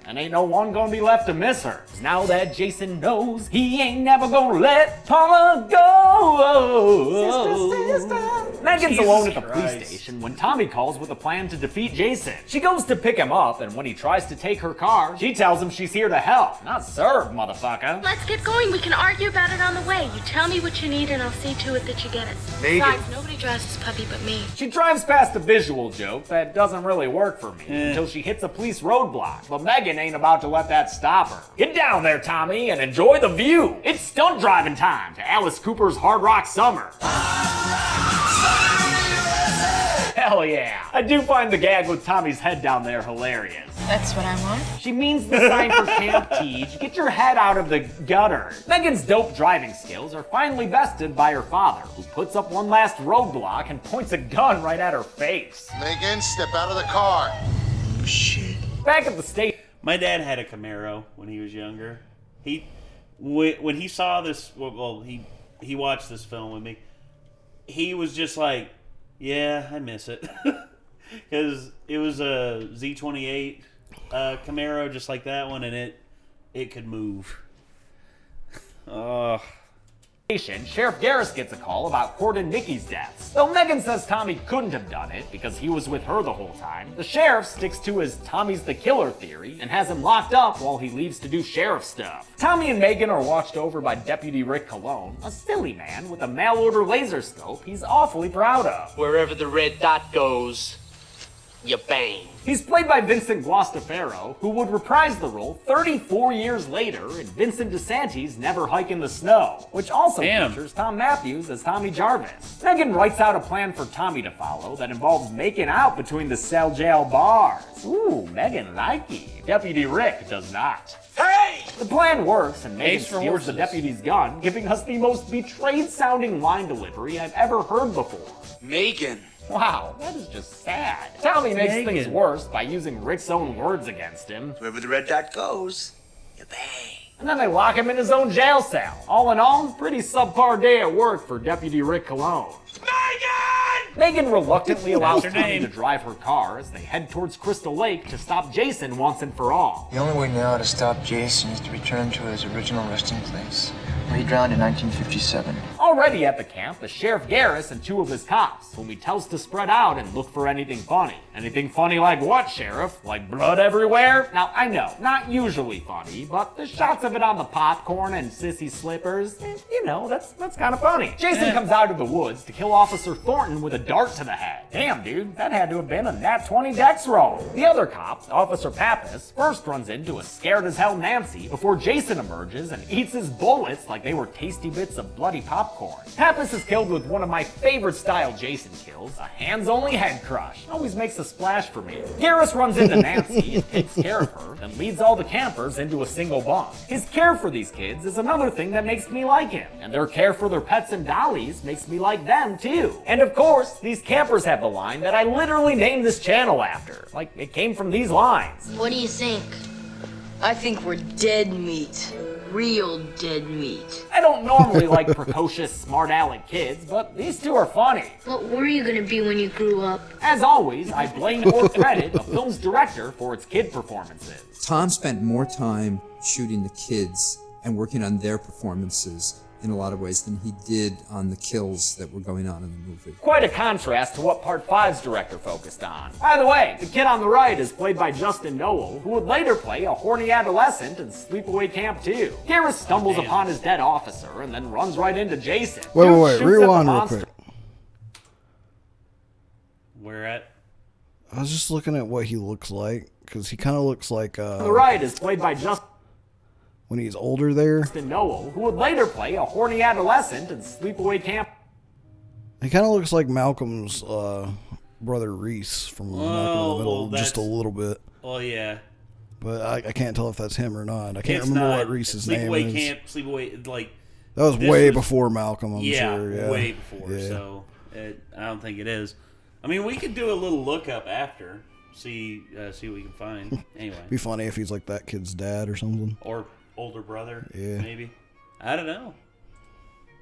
and ain't no one gonna be left to miss her. Now that Jason knows, he ain't never gonna let Paula go. Sister. Megan's Jesus alone at the Christ. police station when Tommy calls with a plan to defeat Jason. She goes to pick him up, and when he tries to take her car, she tells him she's here to help, not serve, motherfucker. Let's get going. We can argue about it on the way. You tell me what you need and I'll see to it that you get it. Megan. Besides, nobody drives this puppy but me. She drives past a visual joke that doesn't really work for me until she hits a police roadblock, but Megan ain't about to let that stop her. Get down there, Tommy, and enjoy the view. It's stunt driving time to Alice Cooper's Hard Rock Summer. Hell yeah. I do find the gag with Tommy's head down there hilarious. That's what I want. She means the sign for Camp Teej. Get your head out of the gutter. Megan's dope driving skills are finally bested by her father, who puts up one last roadblock and points a gun right at her face. Megan, step out of the car. Shit. Back at the station. My dad had a Camaro when he was younger. When he saw this, he watched this film with me. He was just like, "Yeah, I miss it," because it was a Z28 Camaro, just like that one, and it could move. Sheriff Garris gets a call about Cord and Nikki's deaths. Though Megan says Tommy couldn't have done it because he was with her the whole time, the sheriff sticks to his Tommy's the killer theory and has him locked up while he leaves to do sheriff stuff. Tommy and Megan are watched over by Deputy Rick Colon, a silly man with a mail-order laser scope he's awfully proud of. Wherever the red dot goes, you bang. He's played by Vincent Guastafaro, who would reprise the role 34 years later in Vincent DeSantis' Never Hike in the Snow, which also features Tom Matthews as Tommy Jarvis. Megan writes out a plan for Tommy to follow that involves making out between the cell jail bars. Ooh, Megan likey. Deputy Rick does not. Hey! The plan works, and Megan Ace for steals horses. the deputy's gun, giving us the most betrayed-sounding line delivery I've ever heard before. Megan. Wow, that is just sad. Tommy makes Megan. things worse by using Rick's own words against him. Wherever the red dot goes, you bang. And then they lock him in his own jail cell. All in all, pretty subpar day at work for Deputy Rick Cologne. Megan reluctantly allows That's her Tommy name. to drive her car as they head towards Crystal Lake to stop Jason once and for all. The only way now to stop Jason is to return to his original resting place, where he drowned in 1957. Already at the camp, the Sheriff Garris and 2 of his cops, whom he tells to spread out and look for anything funny. Anything funny like what, Sheriff? Like blood everywhere? Now, I know, not usually funny, but the shots of it on the popcorn and sissy slippers, you know, that's kind of funny. Jason comes out of the woods to kill Officer Thornton with a dart to the head. Damn, dude, that had to have been a nat 20 dex roll. The other cop, Officer Pappas, first runs into a scared as hell Nancy before Jason emerges and eats his bullets like they were tasty bits of bloody popcorn. Pappas is killed with one of my favorite style Jason kills, a hands-only head crush. Always makes a splash for me. Garris runs into Nancy and takes care of her, then leads all the campers into a single bunk. His care for these kids is another thing that makes me like him, and their care for their pets and dollies makes me like them too. And of course, these campers have the line that I literally named this channel after. Like, it came from these lines. What do you think? I think we're dead meat. Real dead meat. I don't normally like precocious, smart-aleck kids, but these 2 are funny. What were you gonna be when you grew up? As always, I blame or credit a film's director for its kid performances. Tom spent more time shooting the kids and working on their performances in a lot of ways than he did on the kills that were going on in the movie. Quite a contrast to what Part 5's director focused on. By the way, the kid on the right is played by Justin Noel, who would later play a horny adolescent in Sleepaway Camp 2. Garris stumbles upon his dead officer and then runs right into Jason. Wait, Dude wait, shoots at the rewind real monster. quick. Where at? I was just looking at what he looks like, because he kind of looks like On the right is played by when he's older there. Justin Noel, who would later play a horny adolescent in Sleepaway Camp. He kind of looks like Malcolm's brother Reese from Malcolm in the Middle, well, just a little bit. Oh, yeah. But I can't tell if that's him or not. I can't It's remember not. what Reese's name Sleepaway is. Camp, Sleepaway, like... That was this way before Malcolm, I'm sure. Yeah, way before, Yeah. so I don't think it is. I mean, we could do a little lookup after, see what we can find. Anyway. Be funny if he's like that kid's dad or something. Or older brother, Yeah. maybe. I don't know.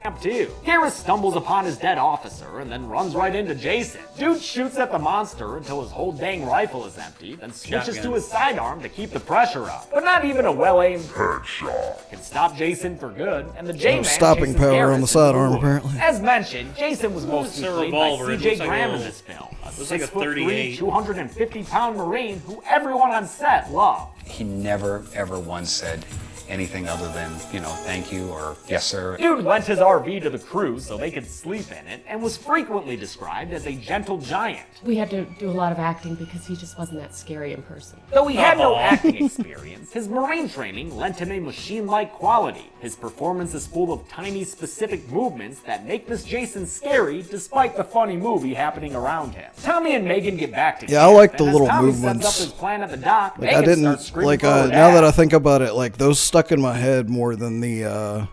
Camp 2. Garris stumbles upon his dead officer and then runs right into Jason. Dude shoots at the monster until his whole dang rifle is empty, then switches Shotgun. to his sidearm to keep the pressure up. But not even a well-aimed headshot can stop Jason for good, and the J-Man stopping chases power Garris on the into sidearm, woods. apparently. As mentioned, Jason was mostly a played revolver. by It C.J. looks like Graham a- in this film, a looks like a 6'3", 38. 250-pound Marine who everyone on set loved. He never, ever once said anything other than, thank you or yes, sir. Dude lent his RV to the crew so they could sleep in it, and was frequently described as a gentle giant. We had to do a lot of acting because he just wasn't that scary in person. Though he had no acting experience, his Marine training lent him a machine-like quality. His performance is full of tiny, specific movements that make this Jason scary despite the funny movie happening around him. Tommy and Megan get back together. Yeah, I like the and as little Tommy movements. sets up his plan at the dock, Like, Megan I didn't starts screaming like for her now that dad. I think about it, like those stuck in my head more than the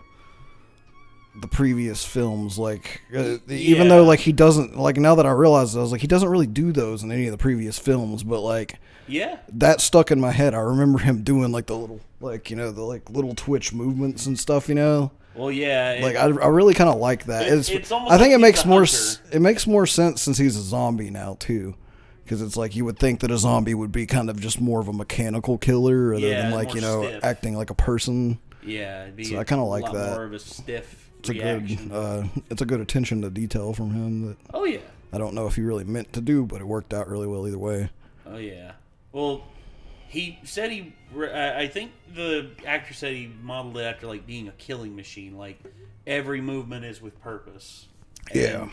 previous films. Like even though like he doesn't, like now that I realize it, I was like he doesn't really do those in any of the previous films, but like Yeah. that stuck in my head. I remember him doing like the little the like little twitch movements and stuff. Well, yeah. Like I really kind of like that. It's almost I think like it makes he's a more hunter. it makes more sense since he's a zombie now too. Because it's like you would think that a zombie would be kind of just more of a mechanical killer rather than like, more stiff. acting like a person. Yeah, it'd be So I kind of like a lot that. more of a stiff It's reaction. it's a good attention to detail from him that Oh, yeah. I don't know if he really meant to do, but it worked out really well either way. Oh, yeah. Well, he said I think the actor said he modeled it after like being a killing machine. Like every movement is with purpose. And Yeah.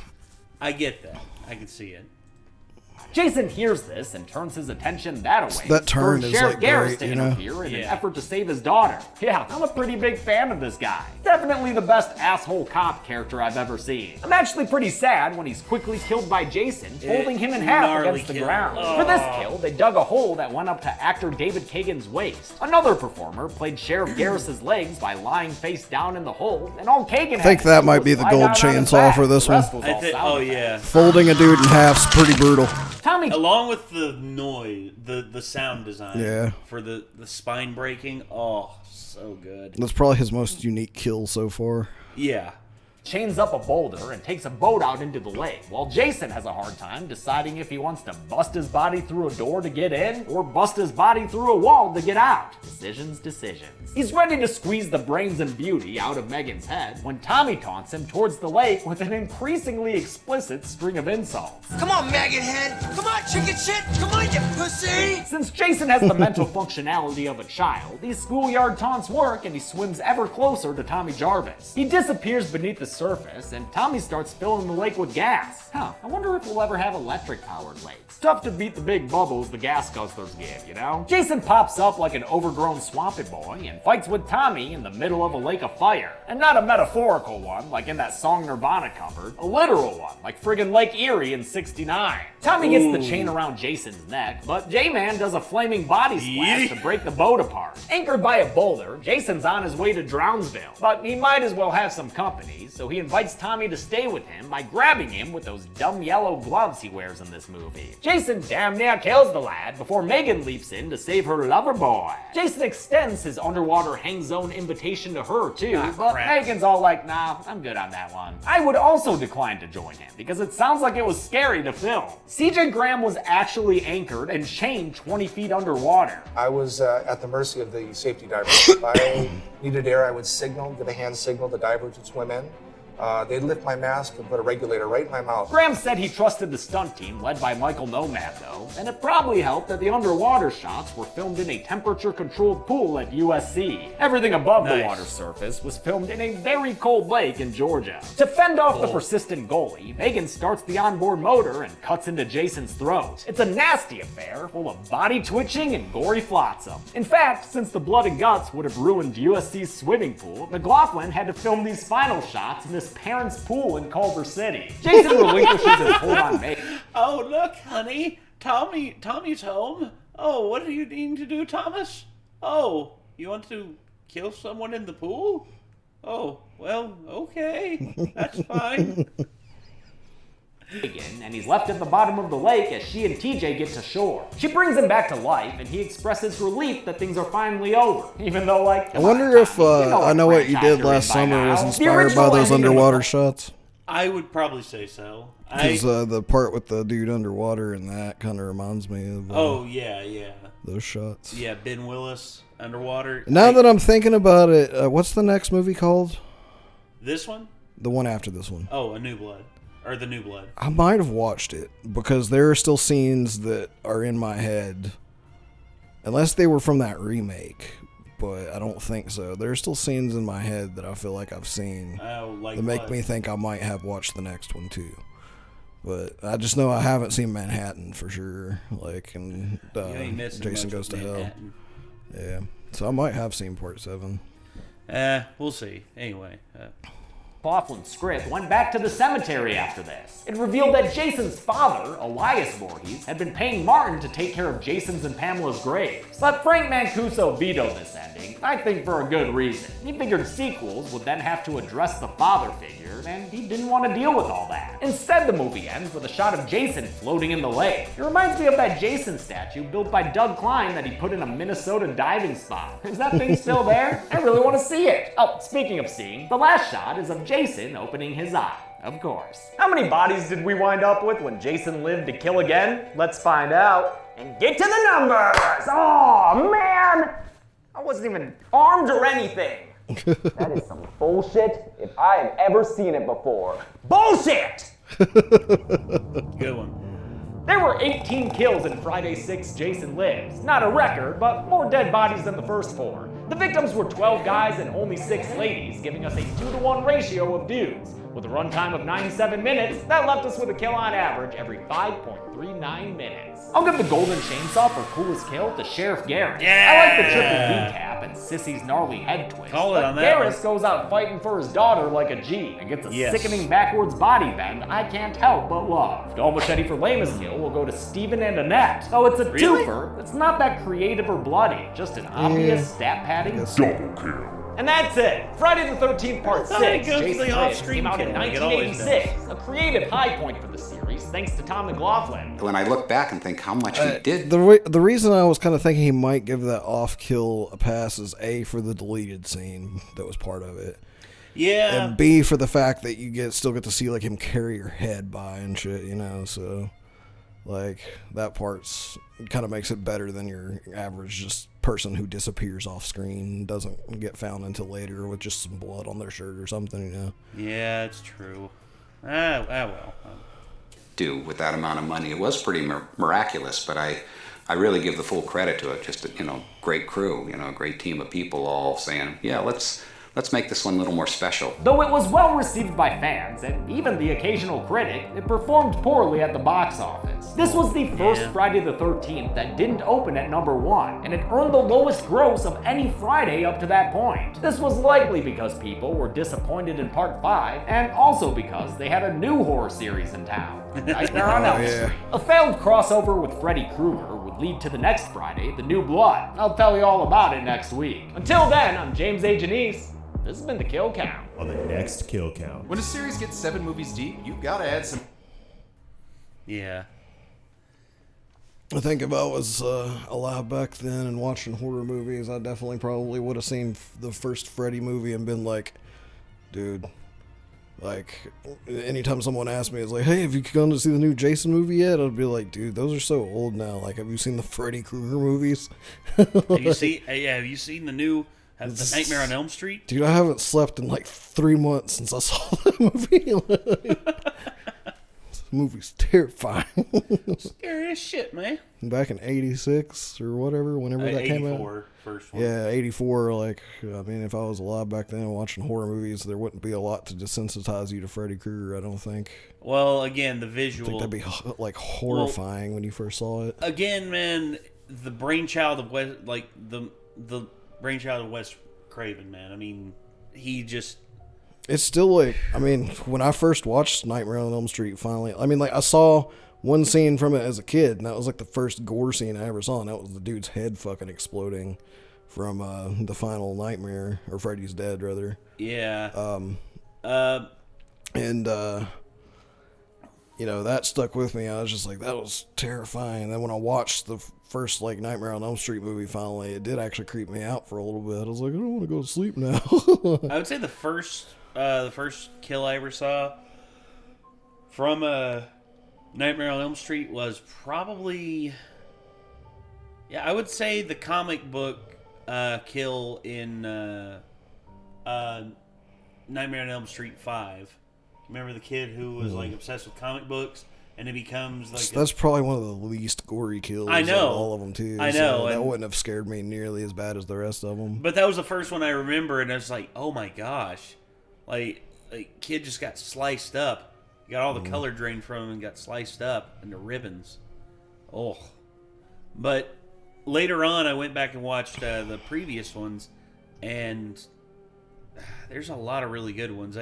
I get that. I can see it. Jason hears this and turns his attention that way. That turn is Sheriff like Garris great, to you know? interfere in an effort to save his daughter. Yeah, I'm a pretty big fan of this guy. Definitely the best asshole cop character I've ever seen. I'm actually pretty sad when he's quickly killed by Jason, holding him in half against the ground. For this kill, they dug a hole that went up to actor David Kagan's waist. Another performer played Sheriff Garris's legs by lying face down in the hole, and all Kagan I think that might be the gold chainsaw for this one. Oh yeah. Folding a dude in half's pretty brutal. Tommy, along with the noise, the sound design, Yeah. for the spine breaking, oh, so good. That's probably his most unique kill so far. Yeah. chains up a boulder and takes a boat out into the lake, while Jason has a hard time deciding if he wants to bust his body through a door to get in or bust his body through a wall to get out. Decisions. He's ready to squeeze the brains and beauty out of Megan's head when Tommy taunts him towards the lake with an increasingly explicit string of insults. Come on, maggot head! Come on, chicken shit! Come on, you pussy! Since Jason has the mental functionality of a child, these schoolyard taunts work and he swims ever closer to Tommy Jarvis. He disappears beneath the surface and Tommy starts filling the lake with gas. I wonder if we'll ever have electric-powered lakes. Tough to beat the big bubbles the gas guzzlers give, you know? Jason pops up like an overgrown swampy boy and fights with Tommy in the middle of a lake of fire. And not a metaphorical one like in that song Nirvana covered, a literal one like friggin' Lake Erie in '69. Tommy gets the chain around Jason's neck, but J-Man does a flaming body splash to break the boat apart. Anchored by a boulder, Jason's on his way to Drownsville, but he might as well have some company, so he invites Tommy to stay with him by grabbing him with those dumb yellow gloves he wears in this movie. Jason damn near kills the lad before Megan leaps in to save her lover boy. Jason extends his underwater hang zone invitation to her too, but Megan's all like, nah, I'm good on that one. I would also decline to join him because it sounds like it was scary to film. CJ Graham was actually anchored and chained 20 feet underwater. I was at the mercy of the safety divers. If I needed air, I would signal, give a hand signal, the divers would swim in. They'd lift my mask and put a regulator right in my mouth. Graham said he trusted the stunt team led by Michael Nomad though, and it probably helped that the underwater shots were filmed in a temperature-controlled pool at USC. Everything above the water surface was filmed in a very cold lake in Georgia. To fend off the persistent goalie, Megan starts the onboard motor and cuts into Jason's throat. It's a nasty affair full of body twitching and gory flotsam. In fact, since the blood and guts would have ruined USC's swimming pool, McLaughlin had to film these final shots in his parents' pool in Culver City. Jason relinquishes his hold on Megan. Oh, look, honey. Tommy's home. Oh, what do you need to do, Thomas? Oh, you want to kill someone in the pool? Oh, well, okay. That's fine. And he's left at the bottom of the lake as she and TJ get to shore. She brings him back to life and he expresses relief that things are finally over, even though I wonder if I Know What You Did Last Summer was inspired by those underwater shots. I would probably say so. Because the part with the dude underwater and that kind of reminds me of those shots. Yeah, Ben Willis underwater. Now that I'm thinking about it, what's the next movie called? This one? The one after this one. Oh, A New Blood. Or The New Blood. I might have watched it because there are still scenes that are in my head. Unless they were from that remake. But I don't think so. There are still scenes in my head that I feel like I've seen that make me think I might have watched the next one too. But I just know I haven't seen Manhattan for sure. And Jason Goes to Hell. Yeah. So I might have seen Part 7. We'll see. Anyway. Coughlin's script went back to the cemetery after this. It revealed that Jason's father, Elias Voorhees, had been paying Martin to take care of Jason's and Pamela's graves. But Frank Mancuso vetoed this ending, I think for a good reason. He figured sequels would then have to address the father figure, and he didn't want to deal with all that. Instead, the movie ends with a shot of Jason floating in the lake. It reminds me of that Jason statue built by Doug Klein that he put in a Minnesota diving spot. Is that thing still there? I really want to see it. Oh, speaking of seeing, the last shot is of Jason opening his eye, of course. How many bodies did we wind up with when Jason lived to kill again? Let's find out and get to the numbers. Oh man, I wasn't even armed or anything. That is some bullshit if I have ever seen it before. Bullshit! Good one. There were 18 kills in Friday 6 Jason Lives. Not a record, but more dead bodies than the first 4. The victims were 12 guys and only 6 ladies, giving us a 2-to-1 ratio of dudes. With a runtime of 97 minutes, that left us with a kill on average every 5.39 minutes. I'll give the golden chainsaw for coolest kill to Sheriff Garrett. Yeah! I like the triple V cap and Sissy's gnarly head twist. Call it on that Garrett one. goes out fighting for his daughter like a G and gets a Yes. sickening backwards body bend I can't help but love. Dull machete for lamest kill will go to Steven and Annette. Oh, it's a Really? twofer. It's not that creative or bloody, just an obvious stat padding double kill. And that's it. Friday the 13th Part 6, It goes to Jason the Lives, off-screen came out in kill, like it always 1986. A creative high point for the series, thanks to Tom McLaughlin. When I look back and think how much he did. The reason I was kind of thinking he might give that off kill a pass is A, for the deleted scene that was part of it. Yeah. And B, for the fact that you still get to see like him carry your head by and shit, you know, so like that part's kind of makes it better than your average just person who disappears off screen, doesn't get found until later with just some blood on their shirt or something, you know. Yeah, it's true. Well. Do with that amount of money. It was pretty miraculous, but I really give the full credit to it. Just a, great crew, a great team of people all saying, yeah, let's make this one a little more special. Though it was well received by fans and even the occasional critic, it performed poorly at the box office. This was the first Friday the 13th that didn't open at number 1, and it earned the lowest gross of any Friday up to that point. This was likely because people were disappointed in Part 5, and also because they had a new horror series in town, Nightmare on Elm Street. A failed crossover with Freddy Krueger would lead to the next Friday, The New Blood. I'll tell you all about it next week. Until then, I'm James A. Janice. This has been the Kill Count. On the next Kill Count. When a series gets 7 movies deep, you gotta add some. Yeah. I think if I was alive back then and watching horror movies, I definitely probably would have seen the first Freddy movie and been like, dude, like, anytime someone asked me, it's like, hey, have you gone to see the new Jason movie yet? I'd be like, dude, those are so old now. Like, have you seen the Freddy Krueger movies? Have you seen the new the Nightmare on Elm Street? Dude, I haven't slept in like 3 months since I saw that movie. This movie's terrifying. Scary as shit, man. Back in 86 or whatever, whenever that came out. 84, first one. Yeah, 84. Like, I mean, if I was alive back then and watching horror movies, there wouldn't be a lot to desensitize you to Freddy Krueger, I don't think. Well, again, the visual. I think that'd be like horrifying when you first saw it. Again, man, the brainchild of Wes, like the brainchild of Wes Craven, man. I mean, he just. It's still like, I mean, when I first watched Nightmare on Elm Street, finally, I mean, like, I saw one scene from it as a kid, and that was like the first gore scene I ever saw, and that was the dude's head fucking exploding from the final Nightmare, or Freddy's Dead, rather. Yeah. You know, that stuck with me. I was just like, that was terrifying. And then when I watched the first, like, Nightmare on Elm Street movie finally, it did actually creep me out for a little bit. I was like, I don't want to go to sleep now. I would say the first kill I ever saw from Nightmare on Elm Street was probably, I would say the comic book kill in Nightmare on Elm Street 5. Remember the kid who was like obsessed with comic books, and it becomes like that's probably one of the least gory kills. I know, of all of them too. I know, so that wouldn't have scared me nearly as bad as the rest of them. But that was the first one I remember, and I was like, oh my gosh, like kid just got sliced up. Got all the color drained from him and got sliced up into ribbons. Oh, but later on, I went back and watched the previous ones, and there's a lot of really good ones.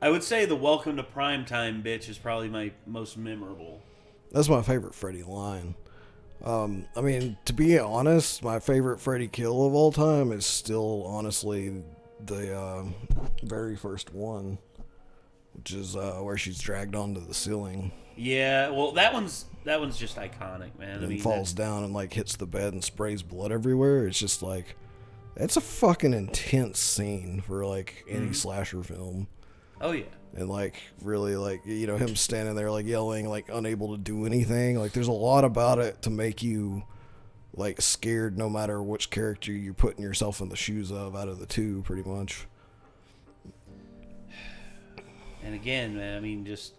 I would say the Welcome to Primetime bitch is probably my most memorable. That's my favorite Freddy line. I mean, to be honest, my favorite Freddy kill of all time is still, honestly, the very first one, which is where she's dragged onto the ceiling. Yeah, well, that one's just iconic, man. And falls down and like hits the bed and sprays blood everywhere. It's just like, it's a fucking intense scene for like any slasher film. Oh yeah. And like really like, you know, him standing there like yelling, like unable to do anything. Like there's a lot about it to make you like scared no matter which character you're putting yourself in the shoes of out of the two, pretty much. And again, man, I mean, just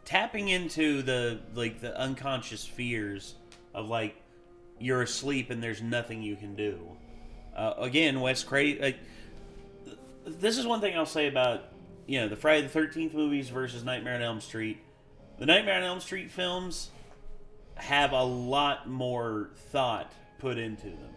tapping into the unconscious fears of like you're asleep and there's nothing you can do. Again, Wes Craven. This is one thing I'll say about the Friday the 13th movies versus Nightmare on Elm Street. The Nightmare on Elm Street films have a lot more thought put into them.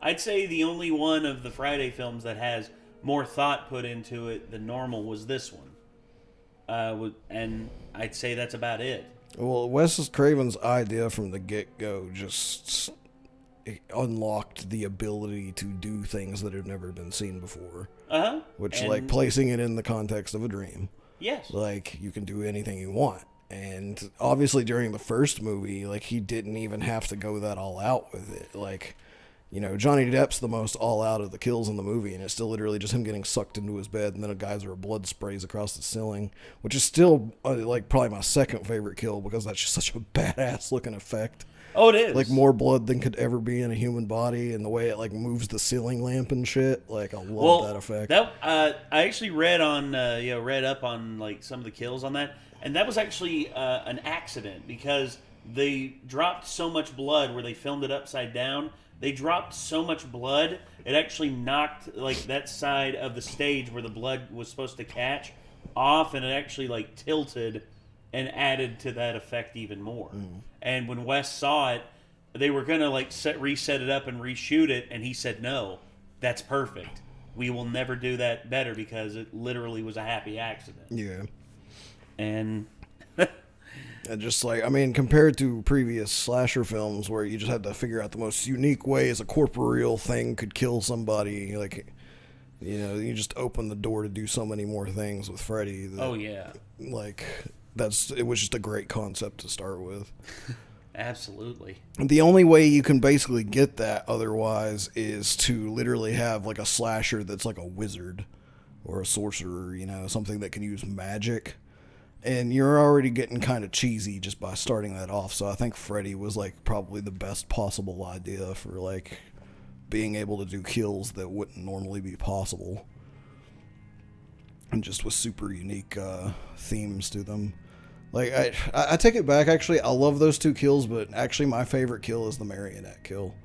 I'd say the only one of the Friday films that has more thought put into it than normal was this one. And I'd say that's about it. Well, Wes Craven's idea from the get-go just unlocked the ability to do things that had never been seen before. Uh-huh. Which, like, placing it in the context of a dream. Yes. Like, you can do anything you want. And obviously during the first movie, like, he didn't even have to go that all out with it. Like, Johnny Depp's the most all out of the kills in the movie, and it's still literally just him getting sucked into his bed, and then a geyser of blood sprays across the ceiling, which is still, like, probably my second favorite kill, because that's just such a badass looking effect. Oh, it is. Like, more blood than could ever be in a human body, and the way it, like, moves the ceiling lamp and shit. Like, I love that effect. I actually read up on, like, some of the kills on that, and that was actually an accident, because they dropped so much blood where they filmed it upside down. They dropped so much blood, it actually knocked, like, that side of the stage where the blood was supposed to catch off, and it actually, like, tilted and added to that effect even more. And when Wes saw it, they were going to, like, reset it up and reshoot it, and he said, no, that's perfect. We will never do that better, because it literally was a happy accident. Yeah. And just like, I mean, compared to previous slasher films where you just had to figure out the most unique ways a corporeal thing could kill somebody, like, you just open the door to do so many more things with Freddy. Oh, yeah. Like, it was just a great concept to start with. Absolutely. The only way you can basically get that otherwise is to literally have, like, a slasher that's like a wizard or a sorcerer, something that can use magic. And you're already getting kind of cheesy just by starting that off. So I think Freddy was, like, probably the best possible idea for, like, being able to do kills that wouldn't normally be possible. And just with super unique themes to them. Like, I take it back, actually. I love those two kills, but actually my favorite kill is the marionette kill.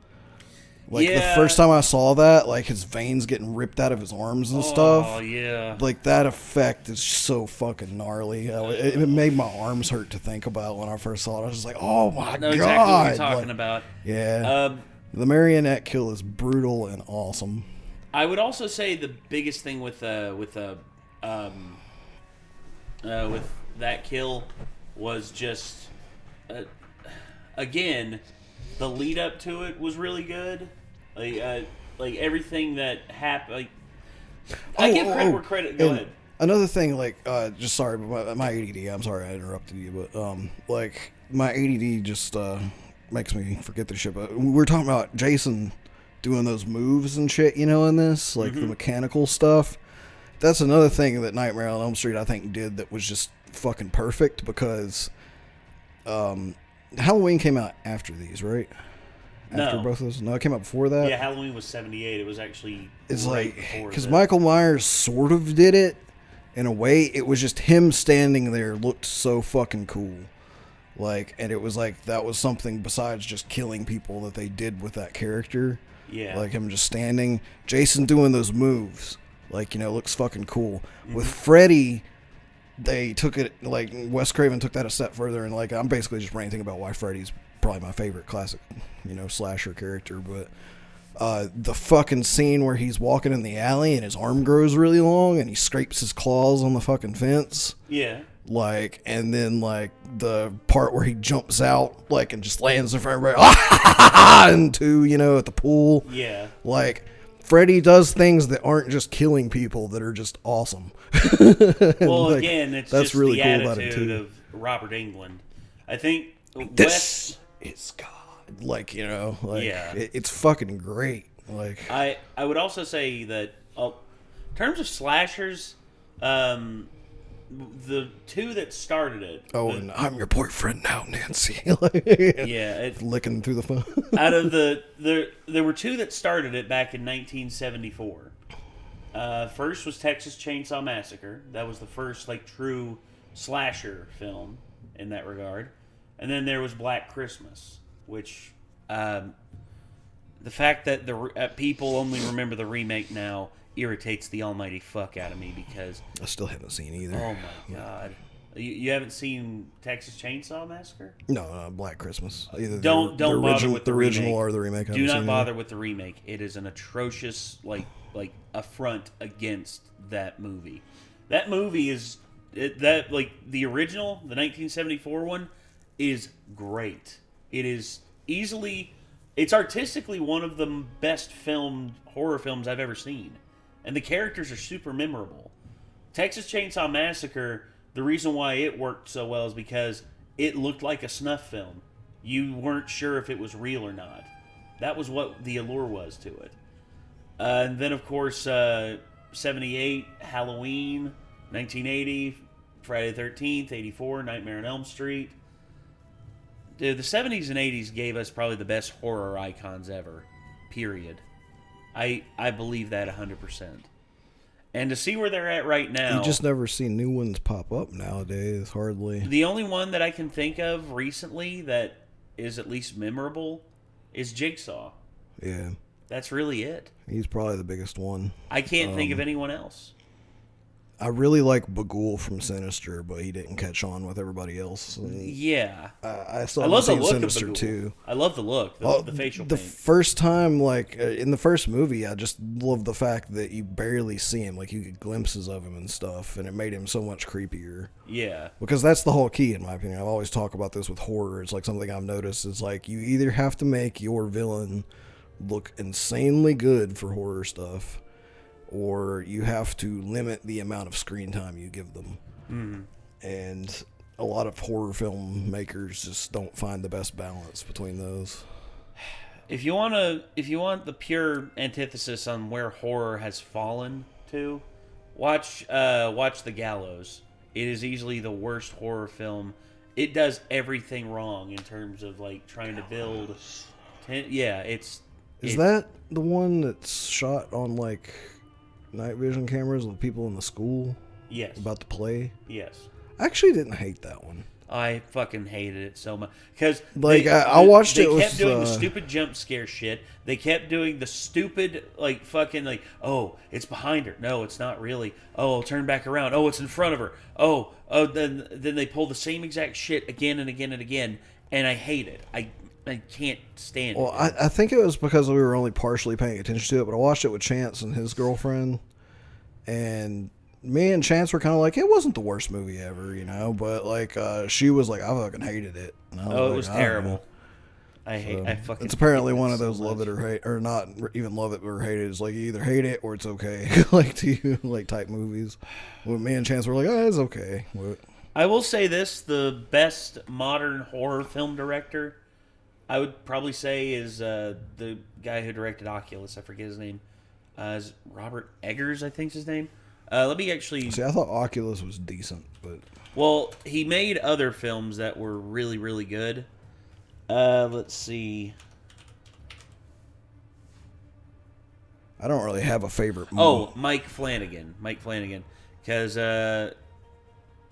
Like, the first time I saw that, like, his veins getting ripped out of his arms and stuff. Oh, yeah. Like, that effect is so fucking gnarly. It made my arms hurt to think about when I first saw it. I was just like, oh, my God. Exactly what you're talking about. Yeah. The marionette kill is brutal and awesome. I would also say the biggest thing with that kill was just, again, the lead up to it was really good. Like everything that happened. Like, I give credit where credit. Go ahead. Another thing, like, just sorry, but my ADD. I'm sorry I interrupted you, but like, my ADD just makes me forget this shit. But we're talking about Jason doing those moves and shit, in this, like the mechanical stuff. That's another thing that Nightmare on Elm Street, I think, did that was just fucking perfect, because Halloween came out after these, right? After both of those? No, it came out before that? Yeah, Halloween was 78. It was actually It's right like, because Michael Myers sort of did it in a way. It was just him standing there looked so fucking cool. Like, and it was like, that was something besides just killing people that they did with that character. Yeah. Like, him just standing. Jason doing those moves. Like, looks fucking cool. With Freddy, they took it, like, Wes Craven took that a step further, and, like, I'm basically just ranting about why Freddy's probably my favorite classic, slasher character, but the fucking scene where he's walking in the alley and his arm grows really long and he scrapes his claws on the fucking fence. Yeah. Like, and then, like, the part where he jumps out, like, and just lands in front of everybody, into, at the pool. Yeah. Like, Freddy does things that aren't just killing people, that are just awesome. Well, like, again, it's that's just really the cool about it attitude too. of Robert Englund. I think This is God. Like, yeah. It's fucking great. Like, I would also say that in terms of slashers, the two that started it. And I'm your boyfriend now, Nancy. Yeah, licking through the phone. Out of there were two that started it back in 1974. First was Texas Chainsaw Massacre. That was the first, like, true slasher film in that regard. And then there was Black Christmas, which The fact that the people only remember the remake now irritates the almighty fuck out of me because I still haven't seen either. Oh my god. You haven't seen Texas Chainsaw Massacre? No, Black Christmas. Either don't bother with the original remake. or the remake. Do not bother with the remake. It is an atrocious like affront against that movie. That movie is the original, the 1974 one, is great. It is easily, it's artistically one of the best filmed horror films I've ever seen, and the characters are super memorable. Texas Chainsaw Massacre, the reason why it worked so well is because it looked like a snuff film. You weren't sure if it was real or not. That was what the allure was to it. And then, of course, 78, Halloween, 1980, Friday the 13th, 84, Nightmare on Elm Street. Dude, the 70s and 80s gave us probably the best horror icons ever, period. I believe that 100%. And to see where they're at right now... You just never see new ones pop up nowadays, hardly. The only one that I can think of recently that is at least memorable is Jigsaw. Yeah. That's really it. He's probably the biggest one. I can't think of anyone else. I really like Bagul from Sinister, but he didn't catch on with everybody else. Yeah. I still love the seen look Sinister of Bagul. too. I love the look, the facial The paint. first time, in the first movie, I just loved the fact that you barely see him. Like, you get glimpses of him and stuff, and it made him so much creepier. Yeah. Because that's the whole key, in my opinion. I've always talked about this with horror. It's like something I've noticed. It's like you either have to make your villain look insanely good for horror stuff, or you have to limit the amount of screen time you give them. Mhm. And a lot of horror film makers just don't find the best balance between those. If you want the pure antithesis on where horror has fallen to, watch The Gallows. It is easily the worst horror film. It does everything wrong in terms of like trying to build. Is that the one that's shot on like night vision cameras with people in the school? Yes. About the play? Yes. I actually didn't hate that one. I fucking hated it so much because I watched it. They kept with, doing the stupid jump scare shit. They kept doing the stupid oh, it's behind her. No, it's not really. Oh, I'll turn back around. Oh, it's in front of her. Oh, then they pull the same exact shit again and again and again, and I hate it. I can't stand Well, it. I think it was because we were only partially paying attention to it, but I watched it with Chance and his girlfriend, and me and Chance were kind of like, it wasn't the worst movie ever, but she was like, I fucking hated it. And I was It was terrible. I fucking. It's apparently hate one it of those so love much. it or hate, or not even love it or hate it. It's like you either hate it or it's okay, type movies. With me and Chance were like, it's okay. But I will say this: the best modern horror film director, I would probably say, is the guy who directed Oculus. I forget his name. Is Robert Eggers, I think's his name. Let me actually see. I thought Oculus was decent, but he made other films that were really, really good. Let's see. I don't really have a favorite movie. Oh, Mike Flanagan, because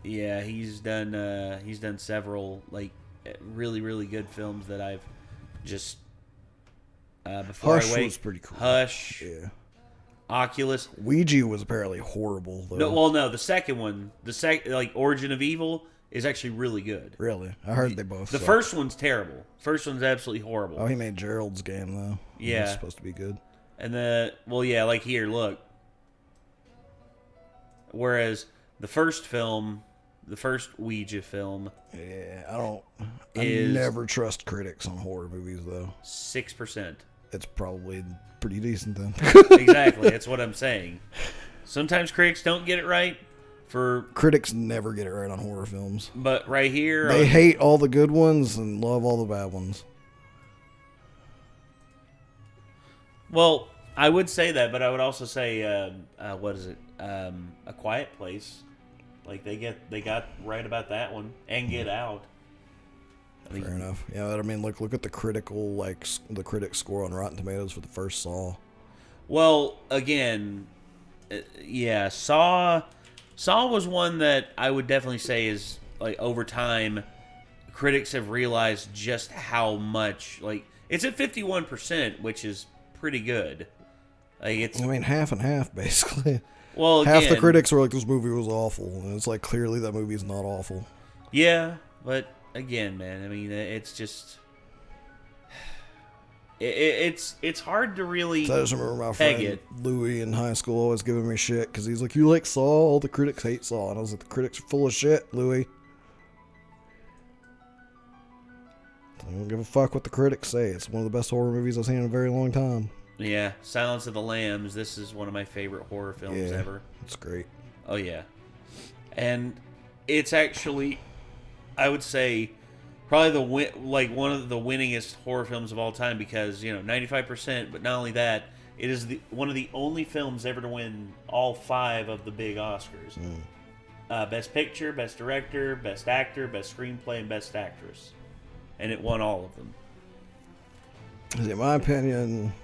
he's done several really, really good films that I've just before Hush I wait. was pretty cool. Hush, yeah. Oculus. Ouija was apparently horrible, though. No, the second one, Origin of Evil, is actually really good. Really? I heard they both The suck. first one's terrible. First one's absolutely horrible. Oh, he made Gerald's Game, though. Yeah. It's supposed to be good. And here, look. Whereas the first Ouija film... Yeah, I never trust critics on horror movies, though. 6%. It's probably pretty decent, then. Exactly, that's what I'm saying. Sometimes critics don't get it right. Critics never get it right on horror films. But right here... They hate all the good ones and love all the bad ones. Well, I would say that, but I would also say, what is it? A Quiet Place. They got right about that one, and Get Out. Fair enough. Yeah, I mean, look at the critical, the critic score on Rotten Tomatoes for the first Saw. Well, again, Saw was one that I would definitely say is over time, critics have realized just how much It's at 51%, which is pretty good. Like it's. I mean, half and half, basically. Well, half again, the critics were like, "This movie was awful," and it's like clearly that movie's not awful. Yeah, but again, man, I mean, it's just. It's hard to really. So I just remember my peg friend it. Louis in high school always giving me shit because he's like, "You like Saw? All the critics hate Saw," and I was like, "The critics are full of shit, Louis. I don't give a fuck what the critics say. It's one of the best horror movies I've seen in a very long time." Yeah, Silence of the Lambs. This is one of my favorite horror films ever. It's great. Oh yeah, and it's actually, I would say, probably one of the winningest horror films of all time because 95%. But not only that, it is one of the only films ever to win all 5 of the big Oscars: Best Picture, Best Director, Best Actor, Best Screenplay, and Best Actress, and it won all of them. In my opinion,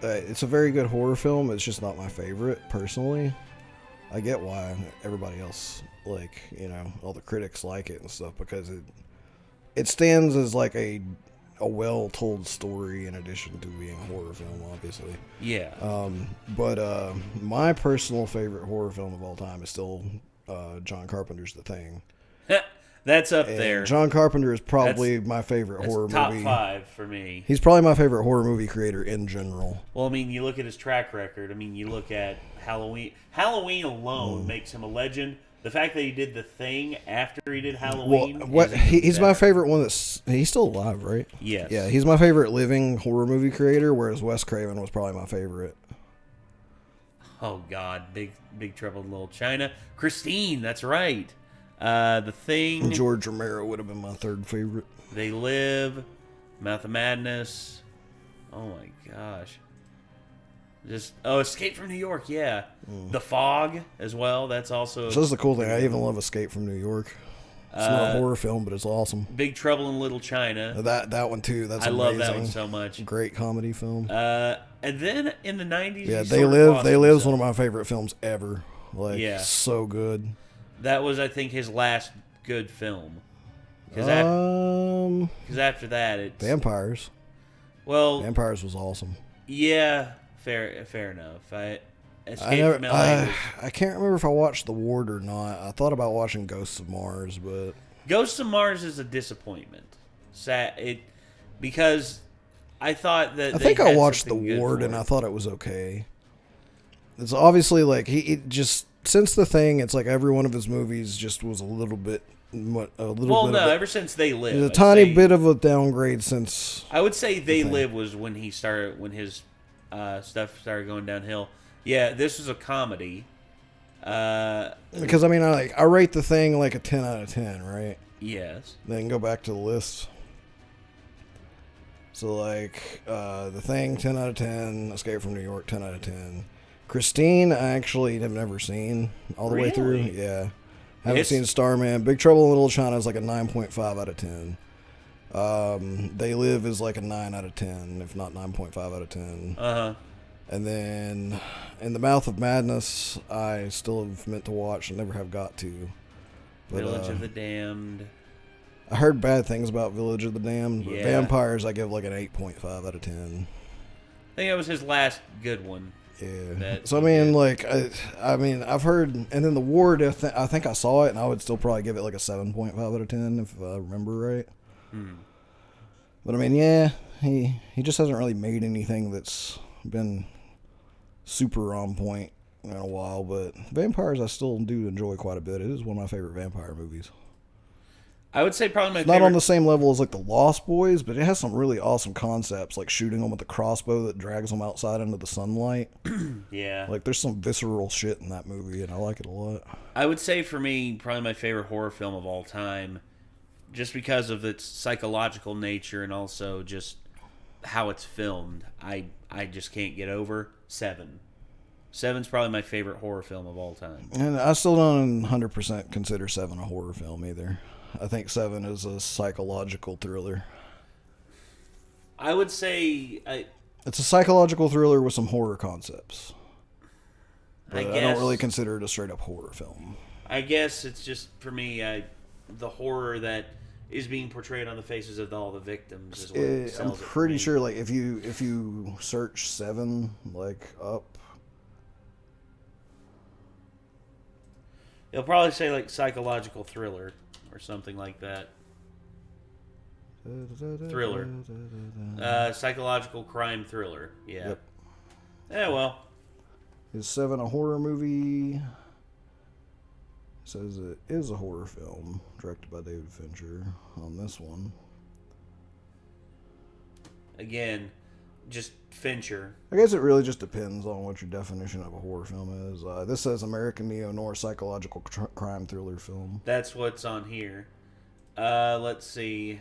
it's a very good horror film. It's just not my favorite personally. I get why everybody else all the critics like it and stuff because it stands as like a well-told story in addition to being a horror film, obviously. Yeah. But my personal favorite horror film of all time is still John Carpenter's The Thing. That's up And there. John Carpenter is probably my favorite horror top movie. Top 5 for me. He's probably my favorite horror movie creator in general. Well, I mean, you look at his track record. I mean, you look at Halloween. Halloween alone makes him a legend. The fact that he did The Thing after he did Halloween. Well, he's my favorite one. He's still alive, right? Yes. Yeah, he's my favorite living horror movie creator, whereas Wes Craven was probably my favorite. Oh God, Big Trouble in Little China. Christine, that's right. The Thing. George Romero would have been my third favorite. They Live, Mouth of Madness. Oh my gosh. Escape from New York, yeah. The Fog as well. That's also. So this is the cool thing. I even love Escape from New York. It's not a horror film, but it's awesome. Big Trouble in Little China. That one too. That's amazing. love that one so much. Great comedy film. And then in the 90s, yeah, They Live is one of my favorite films ever. So good. That was, I think, his last good film. Because after that, it's Vampires. Well, Vampires was awesome. Yeah, fair enough. I can't remember if I watched The Ward or not. I thought about watching Ghosts of Mars, but Ghosts of Mars is a disappointment. Because I thought that I think I watched The Ward and I thought it was okay. It's obviously since The Thing, it's like every one of his movies just was a little bit. Ever since They Live, there's a tiny bit of a downgrade since. I would say They Live was when his stuff started going downhill. Yeah, this was a comedy. Because I mean, I rate The Thing like a 10 out of 10, right? Yes. Then go back to the list. So The Thing, 10 out of 10. Escape from New York, 10 out of 10. Christine, I actually have never seen all the way through. Yeah. Haven't seen Starman. Big Trouble in Little China is like a 9.5 out of 10. They Live is like a 9 out of 10, if not 9.5 out of 10. And then In the Mouth of Madness, I still have meant to watch and never have got to. But, Village of the Damned. I heard bad things about Village of the Damned, but Yeah. Vampires I give like an 8.5 out of 10. I think that was his last good one. Yeah. So I mean, I've heard, and then The Ward. I think I saw it, and I would still probably give it like a 7.5 out of 10 if I remember right. But I mean, yeah, he just hasn't really made anything that's been super on point in a while. But Vampires, I still do enjoy quite a bit. It is one of my favorite vampire movies. I would say probably my It's favorite. not on the same level as like The Lost Boys, but it has some really awesome concepts, like shooting them with a crossbow that drags them outside into the sunlight. Yeah. Like there's some visceral shit in that movie, and I like it a lot. I would say for me, probably my favorite horror film of all time, just because of its psychological nature and also just how it's filmed. I just can't get over Seven. Seven's probably my favorite horror film of all time. And I still don't 100% consider Seven a horror film either. I think Seven is a psychological thriller. I would say it's a psychological thriller with some horror concepts. But I I don't really consider it a straight up horror film. I guess it's just for me the horror that is being portrayed on the faces of all the victims. Is what sells I'm it for pretty me. sure, like, if you search 7, like, up. It'll probably say, like, psychological thriller or something like that. Thriller. Psychological crime thriller. Yeah. Yep. Yeah, well. Is 7 a horror movie? It says it is a horror film directed by David Fincher on this one. Again, just Fincher. I guess it really just depends on what your definition of a horror film is. This says American neo-noir psychological crime thriller film. That's what's on here. Let's see.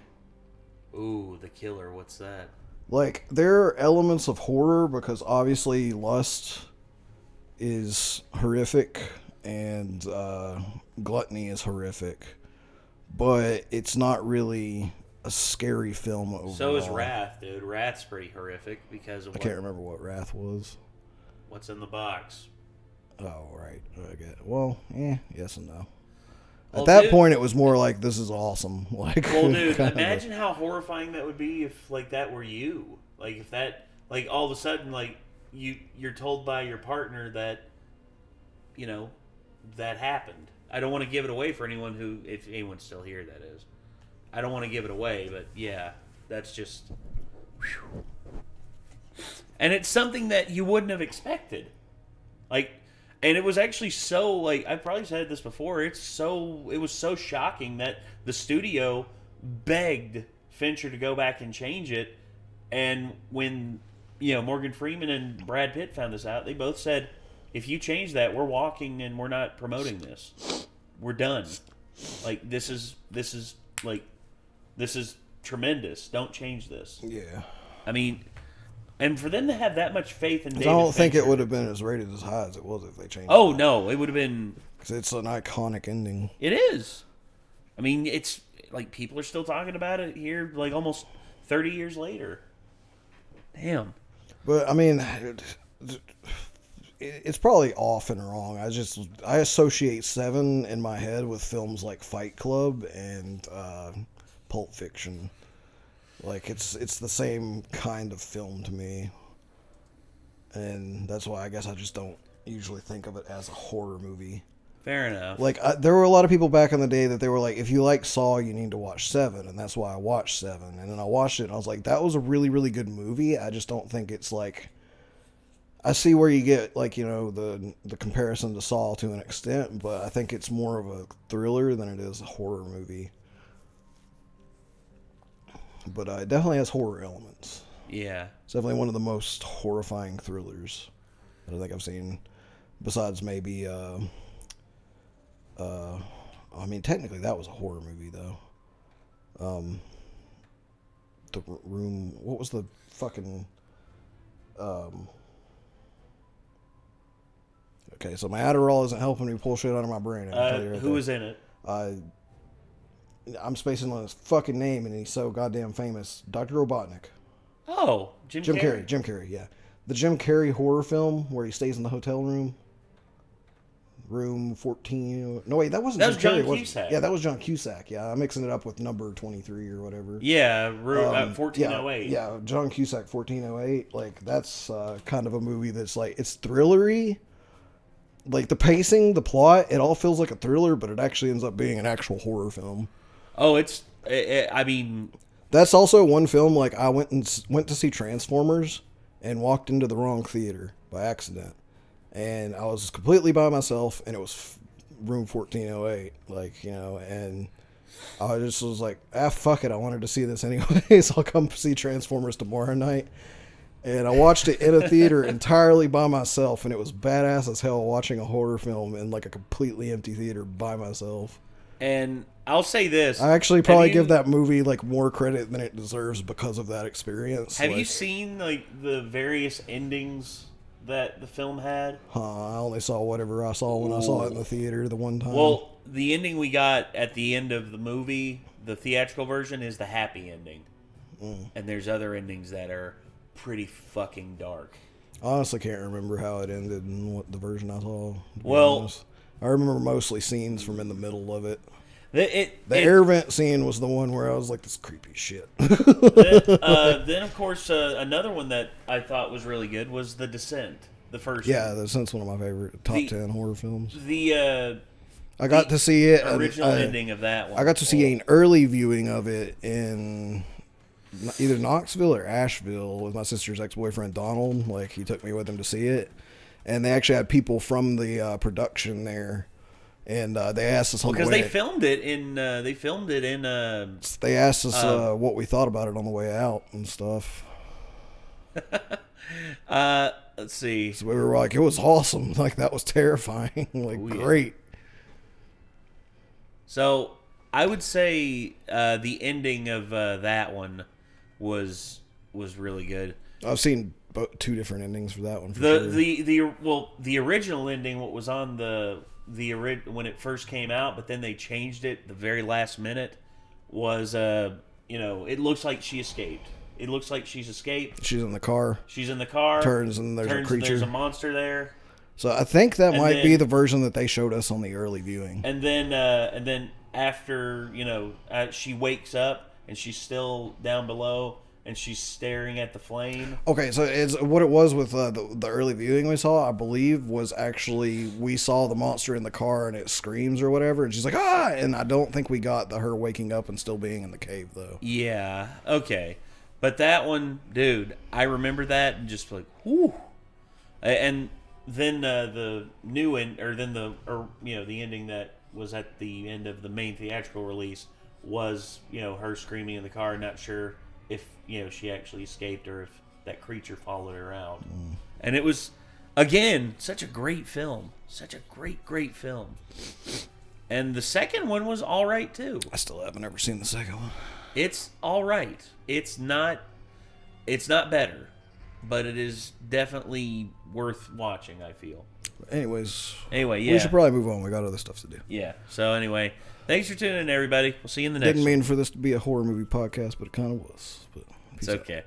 Ooh, The Killer. What's that? Like, there are elements of horror because obviously lust is horrific and gluttony is horrific, but it's not really a scary film overall. So is Wrath, dude. Wrath's pretty horrific because of I can't remember what Wrath was. What's in the box. Oh, right. Okay. Well, yes and no. Well, At that dude, point, it was more like, this is awesome. Like, well, dude, imagine how horrifying that would be if, like, that were you. Like, if that, like, all of a sudden, like, you're told by your partner that, you know, that happened. I don't want to give it away for anyone who, if anyone's still here, that is. I don't want to give it away, but yeah, that's just... Whew. And it's something that you wouldn't have expected. Like... And it was actually so, like, I've probably said this before, it was so shocking that the studio begged Fincher to go back and change it. And when, you know, Morgan Freeman and Brad Pitt found this out, they both said, if you change that, we're walking and we're not promoting this. We're done. Like, this is tremendous. Don't change this. Yeah. I mean... And for them to have that much faith in David I don't think Fincher, it would have been as rated as high as it was if they changed it. Oh, no. It would have been... Because it's an iconic ending. It is. I mean, it's... Like, people are still talking about it here, like, almost 30 years later. Damn. But, I mean... It's probably off and wrong. I associate 7 in my head with films like Fight Club and Pulp Fiction. Like, it's the same kind of film to me. And that's why I guess I just don't usually think of it as a horror movie. Fair enough. Like, there were a lot of people back in the day that they were like, if you like Saw, you need to watch 7. And that's why I watched 7. And then I watched it and I was like, that was a really, really good movie. I just don't think it's like... I see where you get, like, you know, the comparison to Saw to an extent, but I think it's more of a thriller than it is a horror movie. But it definitely has horror elements. Yeah. It's definitely one of the most horrifying thrillers that I think I've seen. Besides maybe, I mean, technically that was a horror movie, though. The Room, what was the fucking, okay, so my Adderall isn't helping me pull shit out of my brain. Who was in it? I'm spacing on his fucking name, and he's so goddamn famous. Dr. Robotnik. Oh, Jim Carrey. Jim Carrey, yeah. The Jim Carrey horror film where he stays in the hotel room. Room 14. No, wait, that wasn't Jim Carrey. John Cusack. Yeah, that was John Cusack. Yeah, I'm mixing it up with number 23 or whatever. Yeah, 1408. Yeah, John Cusack, 1408. Like, that's kind of a movie that's like, it's thrillery. Like, the pacing, the plot, it all feels like a thriller, but it actually ends up being an actual horror film. Oh, I mean... That's also one film, like, I went to see Transformers and walked into the wrong theater by accident. And I was completely by myself, and it was room 1408, like, you know, and I just was like, fuck it, I wanted to see this anyways. I'll come see Transformers tomorrow night. And I watched it in a theater entirely by myself, and it was badass as hell watching a horror film in, like, a completely empty theater by myself. And I'll say this. I actually probably give that movie, like, more credit than it deserves because of that experience. Have you seen, like, the various endings that the film had? I only saw whatever I saw when I saw it in the theater the one time. Well, the ending we got at the end of the movie, the theatrical version, is the happy ending. And there's other endings that are pretty fucking dark. I honestly can't remember how it ended and what the version I saw. Well, I remember mostly scenes from in the middle of it. The air vent scene was the one where I was like, this creepy shit. Then, of course, another one that I thought was really good was The Descent, the first one. The Descent's one of my favorite top 10 horror films. I got to see it. Original ending of that one. I got to see an early viewing of it in either Knoxville or Asheville with my sister's ex-boyfriend Donald. Like, he took me with him to see it, and they actually had people from the production there. And they asked us on the way. Because they filmed it in. They asked us what we thought about it on the way out and stuff. Let's see. So we were like, it was awesome. Like, that was terrifying. Like, great. So I would say the ending of that one was really good. I've seen two different endings for that one. The original ending, what was on when it first came out, but then they changed it the very last minute, was it looks like she escaped. It looks like she's escaped. She's in the car. Turns and there's a creature. And there's a monster there. So I think that might be the version that they showed us on the early viewing. And then after she wakes up and she's still down below. And she's staring at the flame. Okay, so what it was with the early viewing we saw, I believe, was actually we saw the monster in the car and it screams or whatever, and she's like, ah! And I don't think we got her waking up and still being in the cave, though. Yeah, okay. But that one, dude, I remember that and just like, whoo! And then the new end, the ending that was at the end of the main theatrical release was, her screaming in the car, not sure if she actually escaped or if that creature followed her out. And it was, again, such a great film. Such a great film. And the second one was all right too. I still haven't ever seen the second one. It's all right. It's not better, but it is definitely worth watching, I feel. Anyway, yeah. We should probably move on. We got other stuff to do. Yeah. So anyway, thanks for tuning in, everybody. We'll see you in the next one. Didn't mean for this to be a horror movie podcast, but it kind of was. But it's okay.